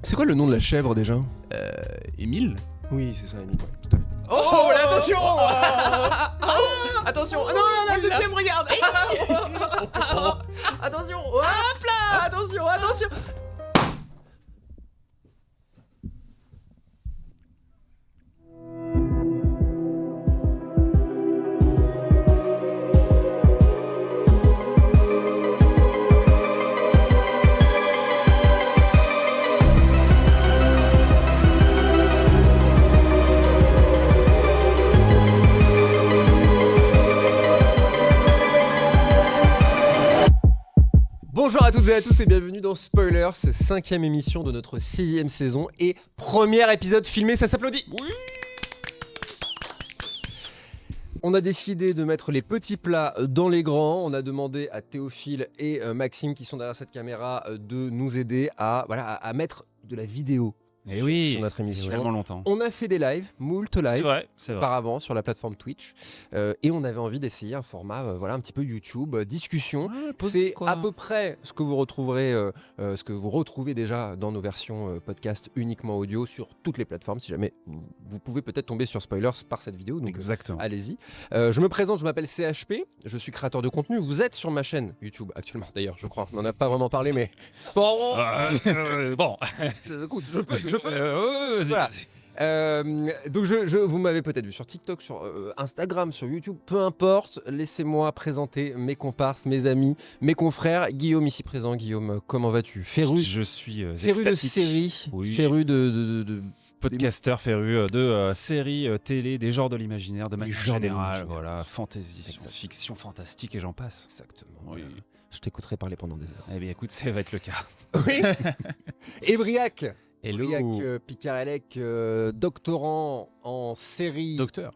C'est quoi le nom de la chèvre déjà? Émile. Oui, c'est ça, Émile. Ouais, tout à fait. Oh, là, attention. Attention. Ah non, le deuxième, regarde. Attention. Hop là. Attention. Bonjour à toutes et à tous et bienvenue dans Spoilers, 5e émission de notre 6e saison et premier épisode filmé, ça s'applaudit. Oui. On a décidé de mettre les petits plats dans les grands. On a demandé à Théophile et Maxime qui sont derrière cette caméra de nous aider à mettre de la vidéo sur notre émission. Tellement longtemps. On a fait des lives, moult lives. C'est vrai. Auparavant sur la plateforme Twitch et on avait envie d'essayer un format un petit peu YouTube, discussion. C'est à peu près ce que vous retrouverez, ce que vous retrouvez déjà dans nos versions podcast uniquement audio sur toutes les plateformes. Si jamais vous pouvez peut-être tomber sur Spoilers par cette vidéo, donc exactement. Allez-y. Je me présente, je m'appelle CHP, je suis créateur de contenu. Vous êtes sur ma chaîne YouTube actuellement d'ailleurs, je crois. On n'en a pas vraiment parlé, mais bon. Écoute, je peux. Voilà. Donc vous m'avez peut-être vu sur TikTok, sur Instagram, sur YouTube, peu importe. Laissez-moi présenter mes comparses, mes amis, mes confrères. Guillaume ici présent. Guillaume, comment vas-tu? Féru. Je suis féru de séries, féru de podcasteur, féru de séries télé, des genres de l'imaginaire, de manière générale, voilà, fantasy, science-fiction, fantastique et j'en passe. Exactement. Oui. Voilà. Je t'écouterai parler pendant des heures. Eh bien, écoute, ça va être le cas. Oui. Et Briac. Hello. Briac Picarelec, doctorant en série. Docteur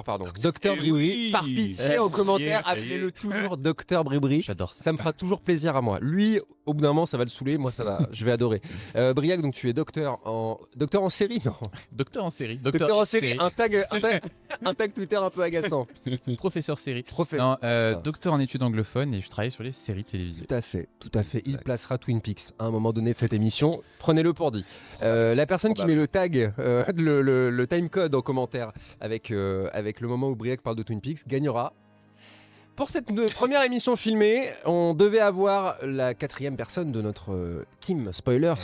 Bribri. Oui. Par pitié, en commentaire, appelez-le toujours Docteur Bribri. J'adore ça. Ça me fera toujours plaisir à moi. Lui, au bout d'un moment, ça va le saouler. Moi, ça va. Je vais adorer. Briac, donc tu es docteur en série, non? Docteur en série. Docteur en série. Un tag Twitter un peu agaçant. Professeur série. Non, docteur en études anglophones et je travaille sur les séries télévisées. Tout à fait. Il placera Twin Peaks à un moment donné de cette émission. Prenez-le pour dit. La personne qui met le tag, le timecode en commentaire avec le moment où Briac parle de Twin Peaks gagnera. Pour cette première émission filmée, on devait avoir la 4e personne de notre team Spoilers,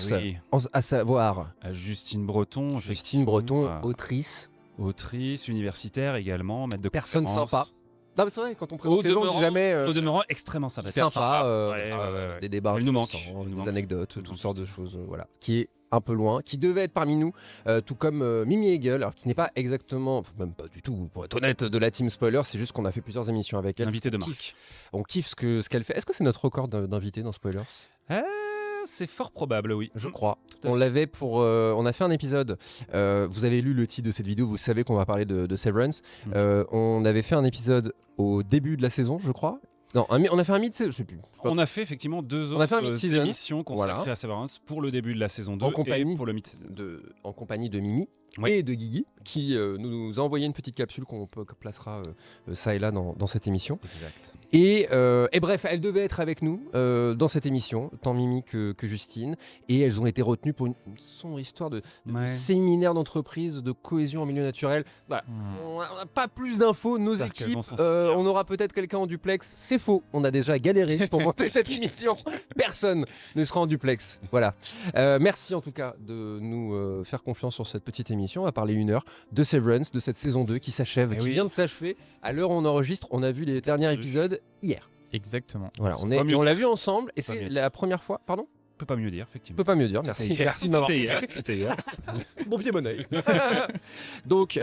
à savoir Justine Breton, autrice, universitaire également, maître de personne conférence. sympa. Non mais c'est vrai, quand on présente les gens, on dit jamais au demeurant extrêmement sympathique. Des débats intéressants, des anecdotes, toutes sortes de choses, voilà, qui est un peu loin, qui devait être parmi nous, tout comme Mimi Hegel, alors qui n'est pas exactement, même pas du tout, pour être honnête, de la team Spoiler, c'est juste qu'on a fait plusieurs émissions avec elle. Invité de marque. On kiffe ce qu'elle fait. Est-ce que c'est notre record d'invités dans Spoilers? C'est fort probable, oui. Je crois. On l'avait on a fait un épisode. Vous avez lu le titre de cette vidéo, vous savez qu'on va parler de Severance. On avait fait un épisode au début de la saison, je crois. Non, on a fait un mid-saison, je sais plus. On a fait effectivement deux autres émissions consacrées à Severance pour le début de la saison 2 en compagnie et pour le en compagnie de Mimi et de Guigui qui nous a envoyé une petite capsule qu'on placera ça et là dans cette émission. Exact. Et bref, elles devaient être avec nous dans cette émission, tant Mimi que Justine, et elles ont été retenues pour une sombre histoire de séminaire d'entreprise, de cohésion en milieu naturel. Voilà. On n'a pas plus d'infos, nos équipes, on aura peut-être quelqu'un en duplex, c'est faux, on a déjà galéré pour monter cette émission, personne ne sera en duplex. Voilà. Merci en tout cas de nous faire confiance sur cette petite émission. On va parler 1 heure de Severance, de cette saison 2 qui s'achève, vient de s'achever. À l'heure où on enregistre, on a vu les derniers épisodes hier. Exactement. Voilà, on l'a vu ensemble et c'est la première fois. Pardon? On peut pas mieux dire, effectivement. On peut pas mieux dire, merci. Merci de m'avoir. C'était hier. Bon pied, bon oeil. Donc,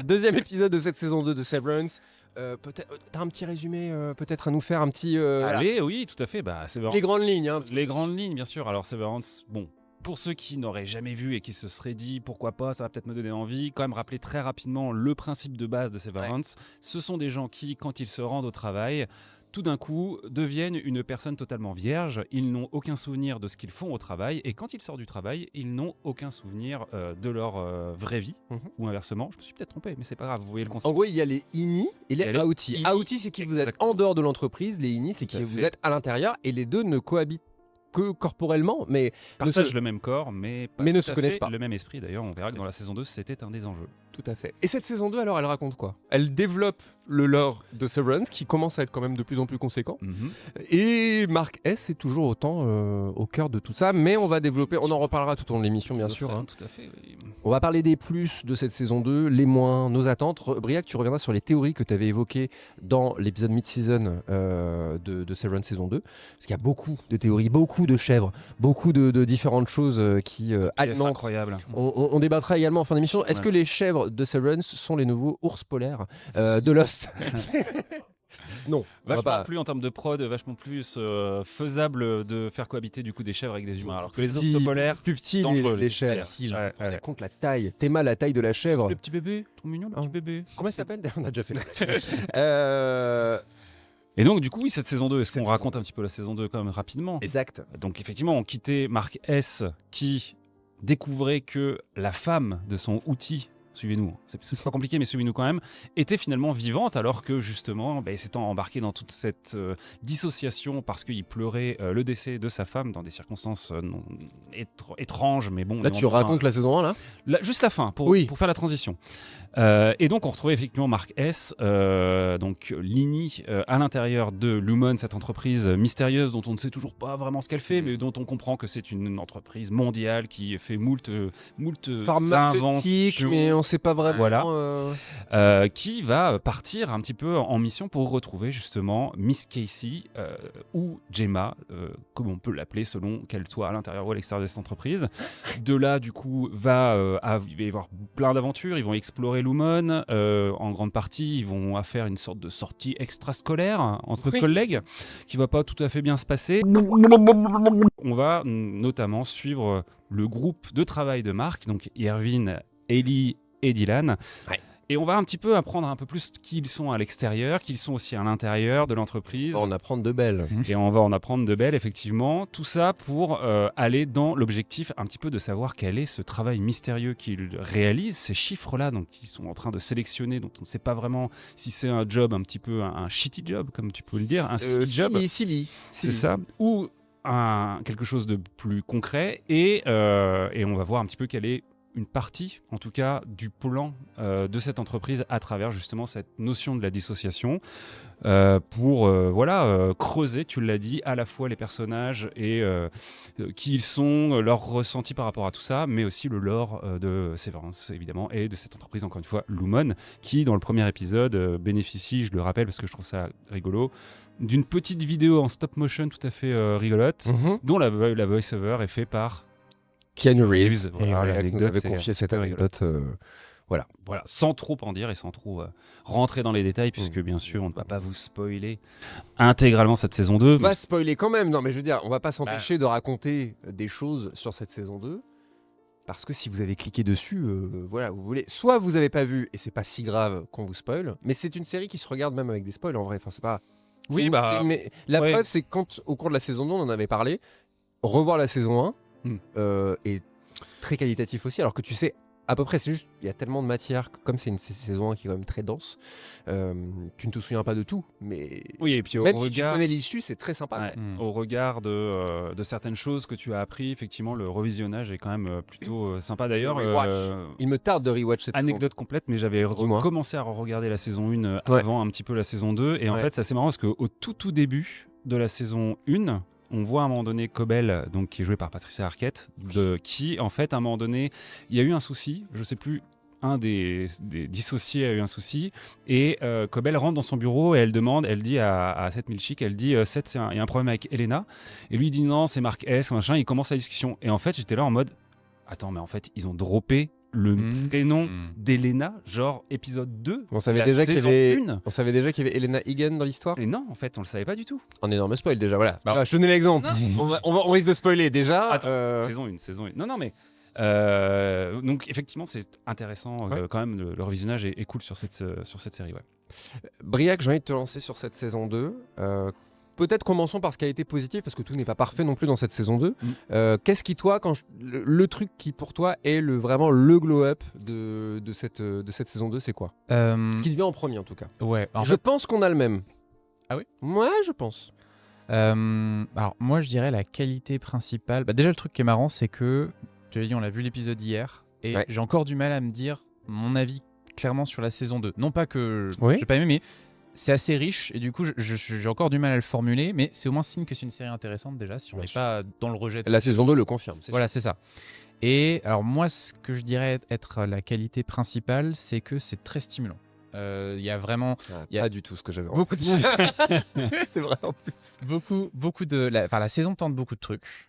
deuxième épisode de cette saison 2 de Severance. Peut-être, t'as un petit résumé peut-être à nous faire, un petit... Allez, oui, tout à fait. Les grandes lignes. Les grandes lignes, bien sûr. Alors, Severance, bon... Pour ceux qui n'auraient jamais vu et qui se seraient dit pourquoi pas, ça va peut-être me donner envie, quand même rappeler très rapidement le principe de base de Severance. Ce sont des gens qui, quand ils se rendent au travail, tout d'un coup, deviennent une personne totalement vierge. Ils n'ont aucun souvenir de ce qu'ils font au travail. Et quand ils sortent du travail, ils n'ont aucun souvenir de leur vraie vie. Ou inversement, je me suis peut-être trompé, mais c'est pas grave, vous voyez le concept. En gros, il y a les INI et les outi. Outi, c'est qui vous êtes en dehors de l'entreprise. Les INI, c'est qui vous êtes à l'intérieur. Et les deux ne cohabitent que corporellement, mais Partagent le même corps, mais ne tout se à connaissent fait pas. le même esprit. D'ailleurs, on verra que dans la saison 2, c'était un des enjeux. Tout à fait. Et cette saison 2, alors, elle raconte quoi? Elle développe le lore de Severance, qui commence à être quand même de plus en plus conséquent. Et Mark S est toujours autant au cœur de tout ça, mais on va développer, on en reparlera tout au long de l'émission, bien sûr. Hein. Tout à fait, oui. On va parler des plus de cette saison 2, les moins, nos attentes. Briac, tu reviendras sur les théories que tu avais évoquées dans l'épisode mid-season de Severance saison 2. Parce qu'il y a beaucoup de théories, beaucoup de chèvres, beaucoup de différentes choses qui C'est alimentent. incroyable. On débattra également en fin d'émission. Est-ce Ouais. que les chèvres de Severance sont les nouveaux ours polaires de Lost? Non, on va Vachement pas. plus en termes de prod, vachement plus faisable de faire cohabiter du coup des chèvres avec des humains. Alors que les Petits- ours polaires, plus petits, dangereux, les chèvres. faciles. Ouais, On ouais. compte la taille. Théma, la taille de la chèvre. Le petit bébé, trop mignon le Ah. petit bébé. Comment il s'appelle? On a déjà fait. Et donc du coup oui, cette saison 2, est-ce Cette qu'on raconte un petit peu la saison 2 quand même rapidement? Exact. Donc effectivement, on quittait Mark S qui découvrait que la femme de son outil, suivez-nous, c'est pas compliqué mais suivez-nous quand même, était finalement vivante alors que justement, s'étant embarqué dans toute cette dissociation parce qu'il pleurait le décès de sa femme dans des circonstances étranges, mais bon. Là, tu racontes la saison 1, là? Juste la fin, pour faire la transition. Et donc on retrouvait effectivement Mark S, donc Lini, à l'intérieur de Lumon, cette entreprise mystérieuse dont on ne sait toujours pas vraiment ce qu'elle fait, mais dont on comprend que c'est une entreprise mondiale qui fait moult Pharmaceutique, mais on sait pas vraiment. Voilà. Qui va partir un petit peu en mission pour retrouver justement Miss Casey ou Gemma, comme on peut l'appeler selon qu'elle soit à l'intérieur ou à l'extérieur de cette entreprise. De là, du coup, il va y avoir plein d'aventures. Ils vont explorer Lumon. En grande partie, ils vont faire une sorte de sortie extrascolaire entre collègues qui va pas tout à fait bien se passer. On va notamment suivre le groupe de travail de Mark, donc Irvine, Ellie et Dylan. Ouais. Et on va un petit peu apprendre un peu plus qui ils sont à l'extérieur, qui ils sont aussi à l'intérieur de l'entreprise. On va en apprendre de belles. Et on va en apprendre de belles, effectivement. Tout ça pour aller dans l'objectif un petit peu de savoir quel est ce travail mystérieux qu'ils réalisent, ces chiffres-là, donc qui sont en train de sélectionner, dont on ne sait pas vraiment si c'est un job un petit peu, un shitty job, comme tu peux le dire, un silly job. Silly. C'est ça. Ou quelque chose de plus concret. Et on va voir un petit peu quelle est une partie, en tout cas, du plan de cette entreprise à travers justement cette notion de la dissociation pour creuser, tu l'as dit, à la fois les personnages et qui ils sont, leurs ressentis par rapport à tout ça, mais aussi le lore de Severance, évidemment, et de cette entreprise, encore une fois, Lumon, qui, dans le premier épisode, bénéficie, je le rappelle parce que je trouve ça rigolo, d'une petite vidéo en stop motion tout à fait rigolote, dont la voice-over est faite par Keanu Reeves. Voilà, Nous l'anecdote, avait c'est confié cette très rigolo. anecdote. Voilà. Voilà, sans trop en dire et sans trop rentrer dans les détails, puisque bien sûr, on ne va pas vous spoiler intégralement cette saison 2. On va spoiler quand même. Non, mais je veux dire, on va pas s'empêcher de raconter des choses sur cette saison 2. Parce que si vous avez cliqué dessus, voilà, vous voulez. Soit vous avez pas vu et c'est pas si grave qu'on vous spoil, mais c'est une série qui se regarde même avec des spoils en vrai. Enfin, c'est pas. Oui, mais la preuve, c'est quand au cours de la saison 2, on en avait parlé. Revoir la saison 1 est très qualitatif aussi, alors que tu sais à peu près, c'est juste, il y a tellement de matière, comme c'est une saison 1 qui est quand même très dense, tu ne te souviens pas de tout, mais oui, et puis même si tu connais l'issue, c'est très sympa. Ouais, au regard de certaines choses que tu as appris, effectivement, le revisionnage est quand même plutôt sympa. D'ailleurs, il me tarde de rewatch cette anecdote complète, mais j'avais commencé à regarder la saison 1 avant un petit peu la saison 2, et en fait, c'est assez marrant parce qu'au tout début de la saison 1, on voit à un moment donné Cobell, donc, qui est joué par Patricia Arquette, qui, en fait, à un moment donné, il y a eu un souci, je sais plus, un des dissociés a eu un souci, et Cobell rentre dans son bureau et elle dit à Seth Milchick, elle dit Seth, il y a un problème avec Elena, et lui il dit non, c'est Mark S, machin, il commence la discussion, et en fait, j'étais là en mode, attends, mais en fait, ils ont droppé le prénom d'Elena, genre épisode 2. On savait déjà qu'il y avait Elena Egan dans l'histoire. Et non, en fait, on le savait pas du tout. Un énorme spoil déjà, voilà. Je te donne l'exemple. On risque de spoiler déjà. Attends, saison 1. Non, mais donc effectivement, c'est intéressant quand même. Le revisionnage est cool sur cette série. Ouais. Briac, j'ai envie de te lancer sur cette saison 2. Peut-être commençons par ce qui a été positif, parce que tout n'est pas parfait non plus dans cette saison 2. Qu'est-ce qui, toi, le truc qui pour toi est vraiment le glow-up de cette saison 2, c'est quoi Ce qui te vient en premier en tout cas. Ouais. Je pense qu'on a le même. Ah oui? Ouais, je pense. Alors moi je dirais la qualité principale. Déjà le truc qui est marrant c'est que, je l'ai dit, on l'a vu l'épisode hier et j'ai encore du mal à me dire mon avis clairement sur la saison 2. Non pas que j'ai pas aimé, mais c'est assez riche et du coup j'ai encore du mal à le formuler, mais c'est au moins signe que c'est une série intéressante déjà si on n'est pas dans le rejet. La saison 2 le confirme. Voilà, c'est ça. Et alors moi ce que je dirais être la qualité principale, c'est que c'est très stimulant. Il y a vraiment pas du tout ce que j'avais beaucoup de c'est vrai en plus. beaucoup de la saison tente beaucoup de trucs.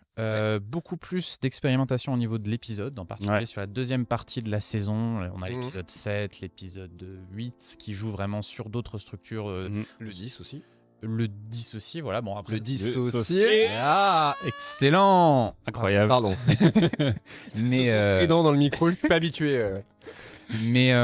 Beaucoup plus d'expérimentation au niveau de l'épisode, en particulier sur la deuxième partie de la saison. On a l'épisode 7, l'épisode 8 qui joue vraiment sur d'autres structures. Le 10 aussi. Le 10 aussi, voilà. Bon, après, le 10 aussi. Ah, excellent. Incroyable. Pardon. Mais dans le micro, je suis pas habitué. Mais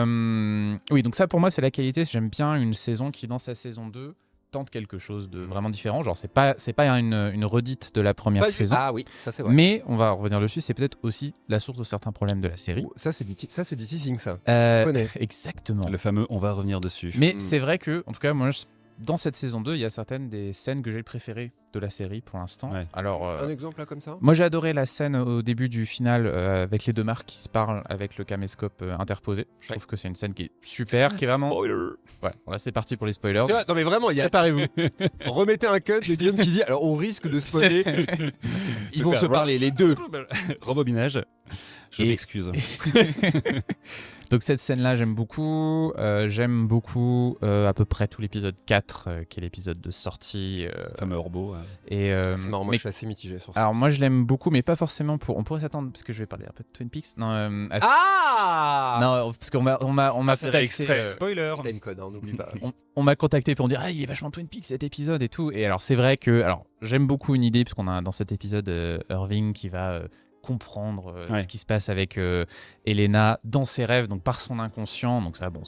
oui, donc ça pour moi c'est la qualité. J'aime bien une saison qui dans sa saison 2 tente quelque chose de vraiment différent. Genre c'est pas une redite de la première saison. Ah oui, ça c'est vrai. Mais on va revenir dessus, c'est peut-être aussi la source de certains problèmes de la série. Ça c'est du teasing ça. Je connais. Exactement. Le fameux on va revenir dessus. Mais c'est vrai que, en tout cas, moi dans cette saison 2, il y a certaines des scènes que j'ai préférées de la série pour l'instant. Ouais. Alors, un exemple là comme ça. Moi j'ai adoré la scène au début du final avec les deux Mark qui se parlent avec le caméscope interposé. Je trouve que c'est une scène qui est super, qui est vraiment... Spoiler. Ouais, là c'est parti pour les spoilers. Non mais vraiment, préparez-vous. Remettez un cut de Guillaume qui dit alors on risque de spoiler. Ils vont se parler les deux. Rebobinage. Je m'excuse. Donc cette scène-là, j'aime beaucoup. J'aime beaucoup à peu près tout l'épisode 4, qui est l'épisode de sortie. Le fameux robot. Et, c'est marrant, moi je suis assez mitigé sur ça. Alors moi je l'aime beaucoup, mais pas forcément pour... On pourrait s'attendre, parce que je vais parler un peu de Twin Peaks. Non, non parce qu'on m'a contacté... Spoiler. Time code, hein, n'oublie pas. On m'a contacté pour me dire il est vachement Twin Peaks cet épisode et tout. Et alors c'est vrai que... Alors j'aime beaucoup une idée, puisqu'on a dans cet épisode Irving qui va... comprendre ce qui se passe avec Elena dans ses rêves, donc par son inconscient. Donc ça, bon,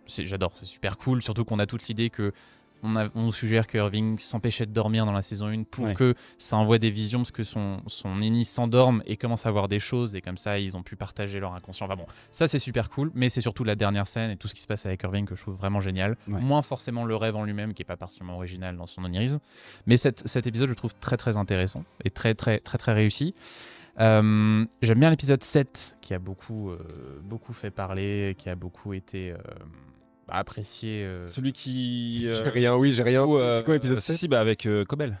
j'adore, c'est super cool. Surtout qu'on a toute l'idée que on suggère que Irving s'empêchait de dormir dans la saison 1 pour que ça envoie des visions, parce que son ennemi s'endorme et commence à voir des choses, et comme ça ils ont pu partager leur inconscient. Enfin bon, ça c'est super cool, mais c'est surtout la dernière scène et tout ce qui se passe avec Irving que je trouve vraiment génial. Moins forcément le rêve en lui-même, qui est pas particulièrement original dans son onirisme, mais cet épisode je le trouve très très intéressant et très très très très réussi. J'aime bien l'épisode 7 qui a beaucoup fait parler, qui a beaucoup été apprécié. Celui qui... J'ai rien. C'est quoi l'épisode 7 Si, avec Cobel.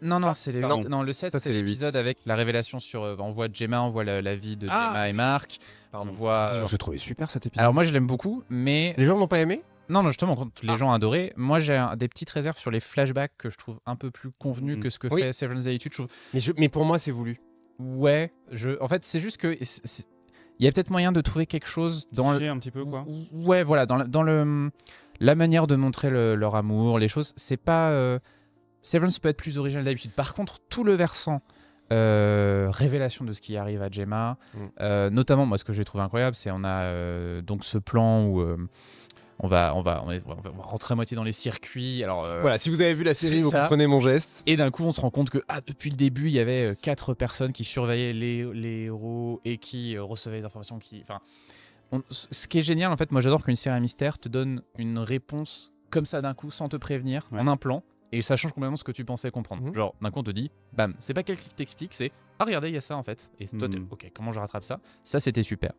Non, c'est le 7, ça, c'est l'épisode avec la révélation sur... on voit Gemma, on voit la vie de Gemma et Mark. On voit... Je trouvais super cet épisode. Alors moi je l'aime beaucoup, mais... Les gens n'ont pas aimé ? Non, justement, quand les gens adoraient. Moi, j'ai des petites réserves sur les flashbacks que je trouve un peu plus convenus que ce que fait Severance d'habitude. Mais pour moi, c'est voulu. Ouais, en fait, c'est juste que il y a peut-être moyen de trouver quelque chose dans un petit peu quoi. Ouais, voilà, dans la manière de montrer leur amour, les choses. C'est pas Severance peut être plus original d'habitude. Par contre, tout le versant révélation de ce qui arrive à Gemma, notamment moi, ce que j'ai trouvé incroyable, c'est on a donc ce plan où on va rentrer à moitié dans les circuits. Alors, voilà, si vous avez vu la série, vous comprenez mon geste. Et d'un coup, on se rend compte que depuis le début, il y avait 4 personnes qui surveillaient les héros et qui recevaient les informations. Ce qui est génial, en fait, moi j'adore qu'une série à mystère te donne une réponse comme ça d'un coup, sans te prévenir, en un plan. Et ça change complètement ce que tu pensais comprendre. Genre, d'un coup, on te dit, bam, c'est pas quelqu'un qui t'explique, c'est regardez, il y a ça en fait. Et toi, t'es ok, comment je rattrape ça ? Ça, c'était super.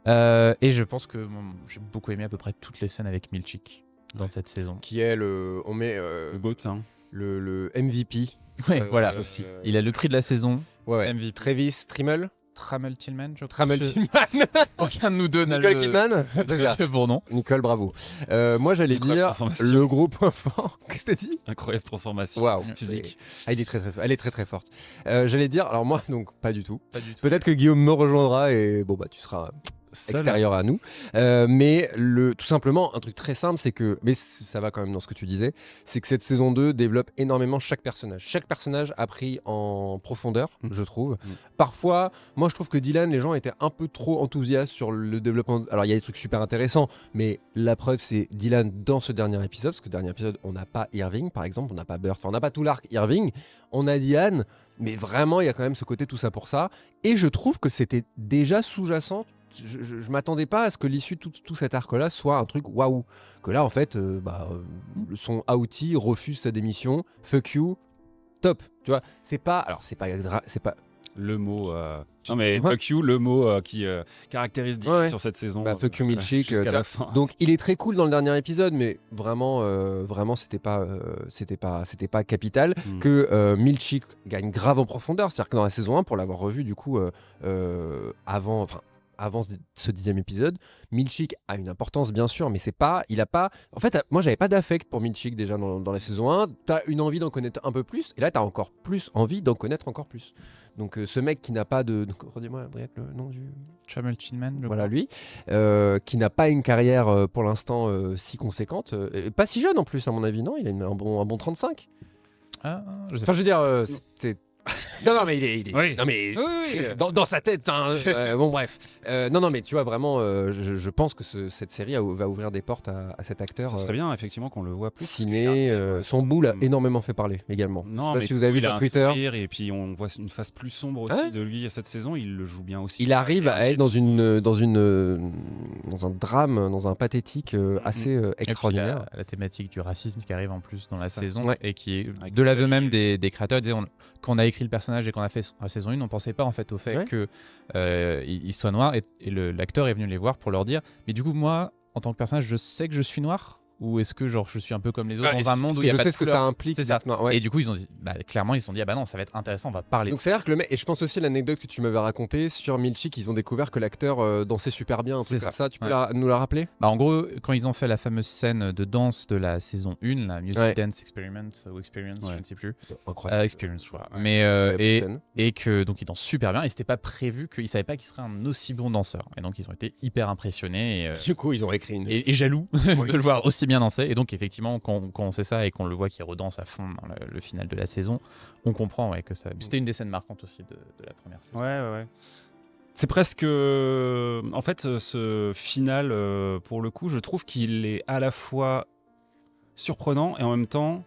Et je pense que j'ai beaucoup aimé à peu près toutes les scènes avec Milchick dans cette saison. Qui est on met le GOAT, hein. le MVP. Ouais, voilà. Aussi. Il a le prix de la saison. Ouais. MVP. Travis Trimmel. Trammell Tillman, je crois. Trammell Tillman. Aucun de nous deux n'a Nicole Kidman. C'est ça. le bon nom. Nicole, bravo. Moi, j'allais dire le gros point fort. Qu'est-ce que t'as dit ? Incroyable transformation physique. Elle est très très très forte. J'allais dire, alors moi, donc pas du tout. Peut-être que Guillaume me rejoindra et bon bah tu seras extérieur à nous. Mais tout simplement, un truc très simple, c'est que, mais ça va quand même dans ce que tu disais, c'est que cette saison 2 développe énormément chaque personnage. Chaque personnage a pris en profondeur, je trouve. Parfois, moi je trouve que Dylan, les gens étaient un peu trop enthousiastes sur le développement. Alors il y a des trucs super intéressants, mais la preuve c'est Dylan dans ce dernier épisode, parce que dernier épisode, on n'a pas Irving par exemple, on n'a pas Burt, on n'a pas tout l'arc Irving, on a Dylan, mais vraiment il y a quand même ce côté tout ça pour ça. Et je trouve que c'était déjà sous-jacent. Je m'attendais pas à ce que l'issue de tout cet arc-là soit un truc waouh. Que là, en fait, son outie refuse sa démission. Fuck you, top, tu vois. C'est pas le mot. Non mais fuck you, le mot qui caractérise direct sur cette saison. Fuck you Milchick jusqu'à la fin. Donc il est très cool dans le dernier épisode, mais vraiment c'était pas capital. Que Milchick gagne grave en profondeur, c'est-à-dire que dans la saison 1, pour l'avoir revu du coup avant ce 10e épisode, Milchick a une importance bien sûr, mais il a pas. En fait, moi j'avais pas d'affect pour Milchick déjà dans la saison 1. T'as une envie d'en connaître un peu plus, et là t'as encore plus envie d'en connaître encore plus. Donc ce mec qui n'a pas de. Donc, redis-moi Briac, le nom du. Trammell Chinman, voilà lui, qui n'a pas une carrière pour l'instant si conséquente, pas si jeune en plus à mon avis, non, il a un bon 35. Je veux dire, c'est. Non mais il est. Oui. Non mais dans sa tête. Bon bref. Non mais tu vois vraiment, je pense que cette série va ouvrir des portes à cet acteur. Ça serait bien effectivement qu'on le voit plus. Ciné, son boule a énormément fait parler également. Non mais si vous avez vu sur Twitter. Et puis on voit une face plus sombre aussi de lui cette saison. Il le joue bien aussi. Il arrive à être dans un drame, dans un pathétique assez extraordinaire. La thématique du racisme qui arrive en plus dans la saison et qui est avec de l'aveu même des créateurs. Quand on a écrit le personnage et qu'on a fait la saison 1, on pensait pas en fait au fait qu'il soit noir et l'acteur est venu les voir pour leur dire mais du coup moi en tant que personnage je sais que je suis noir ou est-ce que genre je suis un peu comme les autres dans un monde où il y a pas de couleur. Je sais ce que ça implique. C'est ça. Et du coup ils ont dit clairement ils se sont dit non ça va être intéressant, on va parler. Donc c'est à dire que le mec, et je pense aussi à l'anecdote que tu m'avais racontée sur Milchick, ils ont découvert que l'acteur dansait super bien, un truc comme ça. Tu peux nous la rappeler? En gros quand ils ont fait la fameuse scène de danse de la saison 1, la Music Dance Experiment ou Experience, je ne sais plus. Incroyable. Experience je crois. Mais et que donc ils dansent super bien et c'était pas prévu, qu'ils savaient pas qu'il serait un aussi bon danseur et donc ils ont été hyper impressionnés et, du coup ils ont écrit et jaloux de le voir aussi bien danser. Et donc effectivement quand on sait ça et qu'on le voit qui redanse à fond dans le final de la saison, on comprend que ça c'était une des scènes marquantes aussi de la première saison. Ouais. C'est presque en fait ce final pour le coup je trouve qu'il est à la fois surprenant et en même temps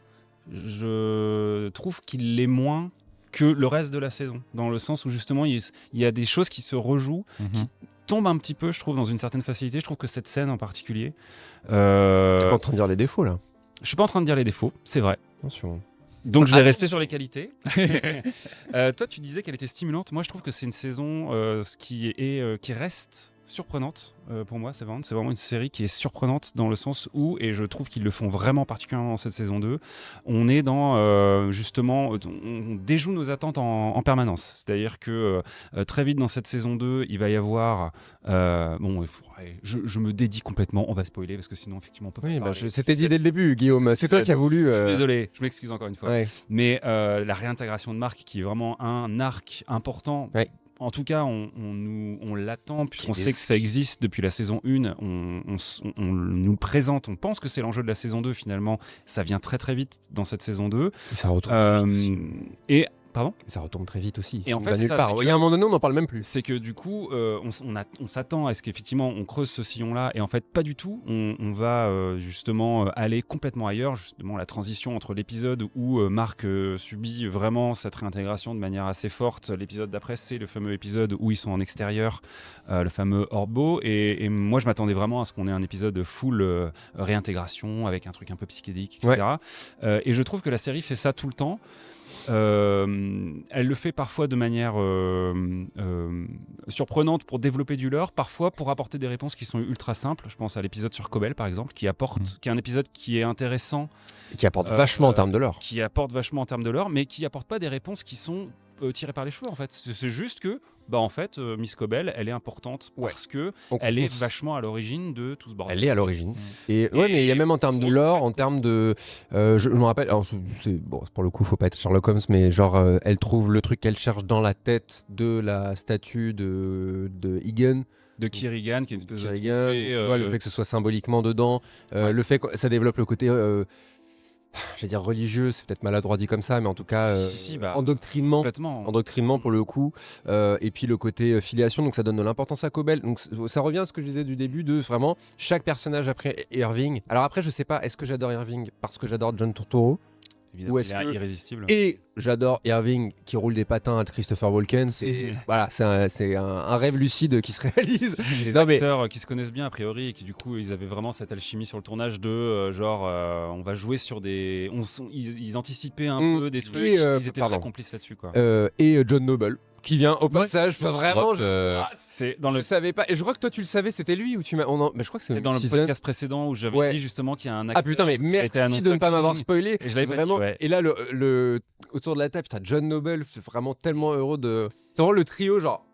je trouve qu'il l'est moins que le reste de la saison, dans le sens où justement il y a des choses qui se rejouent, qui tombent un petit peu, je trouve, dans une certaine facilité. Je trouve que cette scène en particulier... T'es pas en train de dire les défauts là? Je suis pas en train de dire les défauts, c'est vrai. Attention. Donc je vais rester sur les qualités. Toi tu disais qu'elle était stimulante. Moi je trouve que c'est une saison qui reste surprenante pour moi. C'est vraiment une série qui est surprenante dans le sens où, et je trouve qu'ils le font vraiment particulièrement dans cette saison 2, on est dans justement, on déjoue nos attentes en permanence. C'est-à-dire que très vite dans cette saison 2, il va y avoir je me dédie complètement, on va spoiler parce que sinon effectivement on peut pas parler. C'était dit dès le début, Guillaume, c'est toi qui as voulu... Je suis désolé, je m'excuse encore une fois. Mais la réintégration de Marc qui est vraiment un arc important. En tout cas, on l'attend, puisqu'on sait que ça existe depuis la saison 1. On nous le présente, on pense que c'est l'enjeu de la saison 2, finalement. Ça vient très très vite dans cette saison 2. Et ça retourne Pardon ? Ça retombe très vite aussi. Et en fait, il y a un moment donné, on n'en parle même plus. C'est que du coup, on s'attend à ce qu'effectivement on creuse ce sillon-là, et en fait, pas du tout. On va justement aller complètement ailleurs. Justement, la transition entre l'épisode où Marc subit vraiment cette réintégration de manière assez forte. L'épisode d'après, c'est le fameux épisode où ils sont en extérieur, le fameux Orbo. Et moi, je m'attendais vraiment à ce qu'on ait un épisode full réintégration avec un truc un peu psychédélique, etc. Et je trouve que la série fait ça tout le temps. Elle le fait parfois de manière surprenante pour développer du lore, parfois pour apporter des réponses qui sont ultra simples. Je pense à l'épisode sur Cobel par exemple, qui est un épisode qui est intéressant et qui apporte vachement en termes de lore. Qui apporte vachement en termes de lore, mais qui apporte pas des réponses qui sont tirées par les cheveux en fait. C'est juste que en fait, Miss Cobel, elle est importante parce que elle est vachement à l'origine de tout ce bordel. Elle est à l'origine. Mais il y a même en termes de lore, en termes de... je me rappelle, pour le coup, faut pas être Sherlock Holmes, mais genre, elle trouve le truc qu'elle cherche dans la tête de la statue de Egan. De Kirigan, qui est une espèce de... le fait que ce soit symboliquement dedans, le fait que ça développe le côté... je vais dire religieux, c'est peut-être maladroit dit comme ça, mais en tout cas endoctrinement pour le coup, et puis le côté filiation, donc ça donne de l'importance à Cobel. Donc ça revient à ce que je disais du début de vraiment chaque personnage après Irving. Alors après je sais pas, est-ce que j'adore Irving parce que j'adore John Turturro? évidemment, ou est-ce il est que... irrésistible. Et j'adore Irving qui roule des patins à Christopher Walken. C'est un rêve lucide qui se réalise. Les acteurs qui se connaissent bien a priori et qui du coup ils avaient vraiment cette alchimie sur le tournage de on va jouer sur des... Ils anticipaient un peu des trucs, ils étaient très complices là-dessus quoi. Et John Noble qui vient au passage, vraiment c'est dans le... Je savais pas, et je crois que toi tu le savais, c'était lui ou tu m'as... Mais je crois que c'est dans le podcast précédent où j'avais dit justement qu'il y a un acteur. Ah putain, mais merci de ne pas m'avoir spoilé. Et je l'avais vraiment. Dit, ouais. Et là, autour de la table, t'as John Noble, c'est vraiment tellement heureux de... C'est vraiment le trio, genre...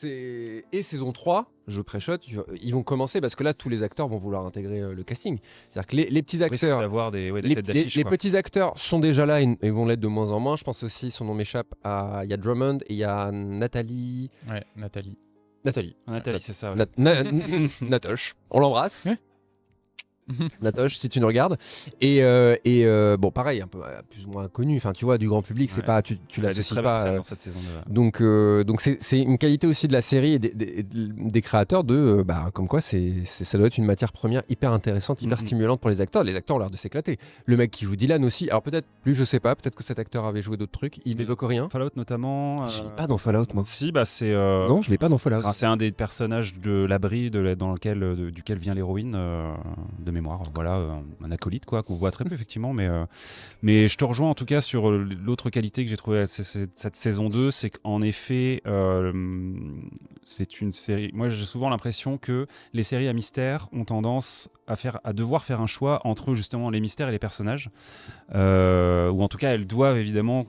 Et saison 3, je pré-shot, ils vont commencer parce que là tous les acteurs vont vouloir intégrer le casting. C'est-à-dire que les petits acteurs, d'avoir des têtes d'affiche, les petits acteurs sont déjà là et vont l'être de moins en moins. Je pense aussi, son nom m'échappe, il y a Drummond et il y a Nathalie. Ouais, Nathalie, c'est ça. Natoche, on l'embrasse. Natoche, si tu nous regardes. Et bon, pareil, un peu plus ou moins connu. Enfin, tu vois, du grand public, c'est pas, tu l'associes pas. Dans cette saison 2. Donc c'est une qualité aussi de la série et des créateurs comme quoi ça doit être une matière première hyper intéressante, hyper stimulante pour les acteurs. Les acteurs ont l'air de s'éclater. Le mec qui joue Dylan aussi. Alors peut-être plus, je sais pas. Peut-être que cet acteur avait joué d'autres trucs. Il évoque rien. Fallout notamment. Je l'ai pas dans Fallout, moi. Si, c'est. Non, je l'ai pas dans Fallout. C'est un des personnages de l'abri duquel vient l'héroïne de mémoire, voilà, un acolyte quoi qu'on voit très peu effectivement, mais je te rejoins en tout cas sur l'autre qualité que j'ai trouvé cette saison 2, c'est qu'en effet c'est une série, moi j'ai souvent l'impression que les séries à mystère ont tendance à devoir faire un choix entre justement les mystères et les personnages, ou en tout cas elles doivent évidemment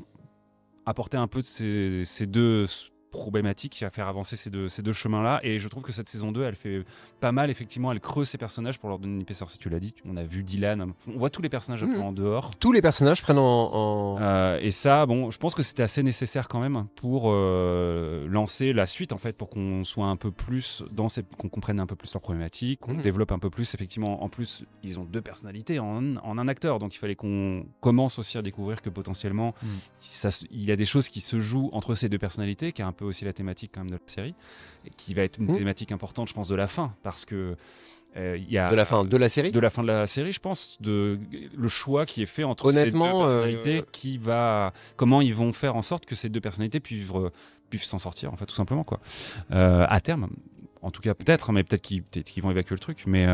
apporter un peu de ces deux problématique à faire avancer ces deux chemins-là, et je trouve que cette saison 2 elle fait pas mal, effectivement, elle creuse ces personnages pour leur donner une épaisseur. Si tu l'as dit, on a vu Dylan, on voit tous les personnages en dehors, tous les personnages prennent et ça, bon, je pense que c'était assez nécessaire quand même pour lancer la suite en fait, pour qu'on soit un peu plus qu'on comprenne un peu plus leurs problématiques, qu'on développe un peu plus, effectivement. En plus ils ont deux personnalités en un acteur, donc il fallait qu'on commence aussi à découvrir que potentiellement il y a des choses qui se jouent entre ces deux personnalités, qui est un peu aussi la thématique quand même de la série, et qui va être une thématique importante, je pense, de la fin, parce que il y a de la fin de la série, je pense, le choix qui est fait entre ces deux personnalités, comment ils vont faire en sorte que ces deux personnalités puissent s'en sortir, en fait, tout simplement quoi, à terme. En tout cas, peut-être qu'ils vont évacuer le truc. Mais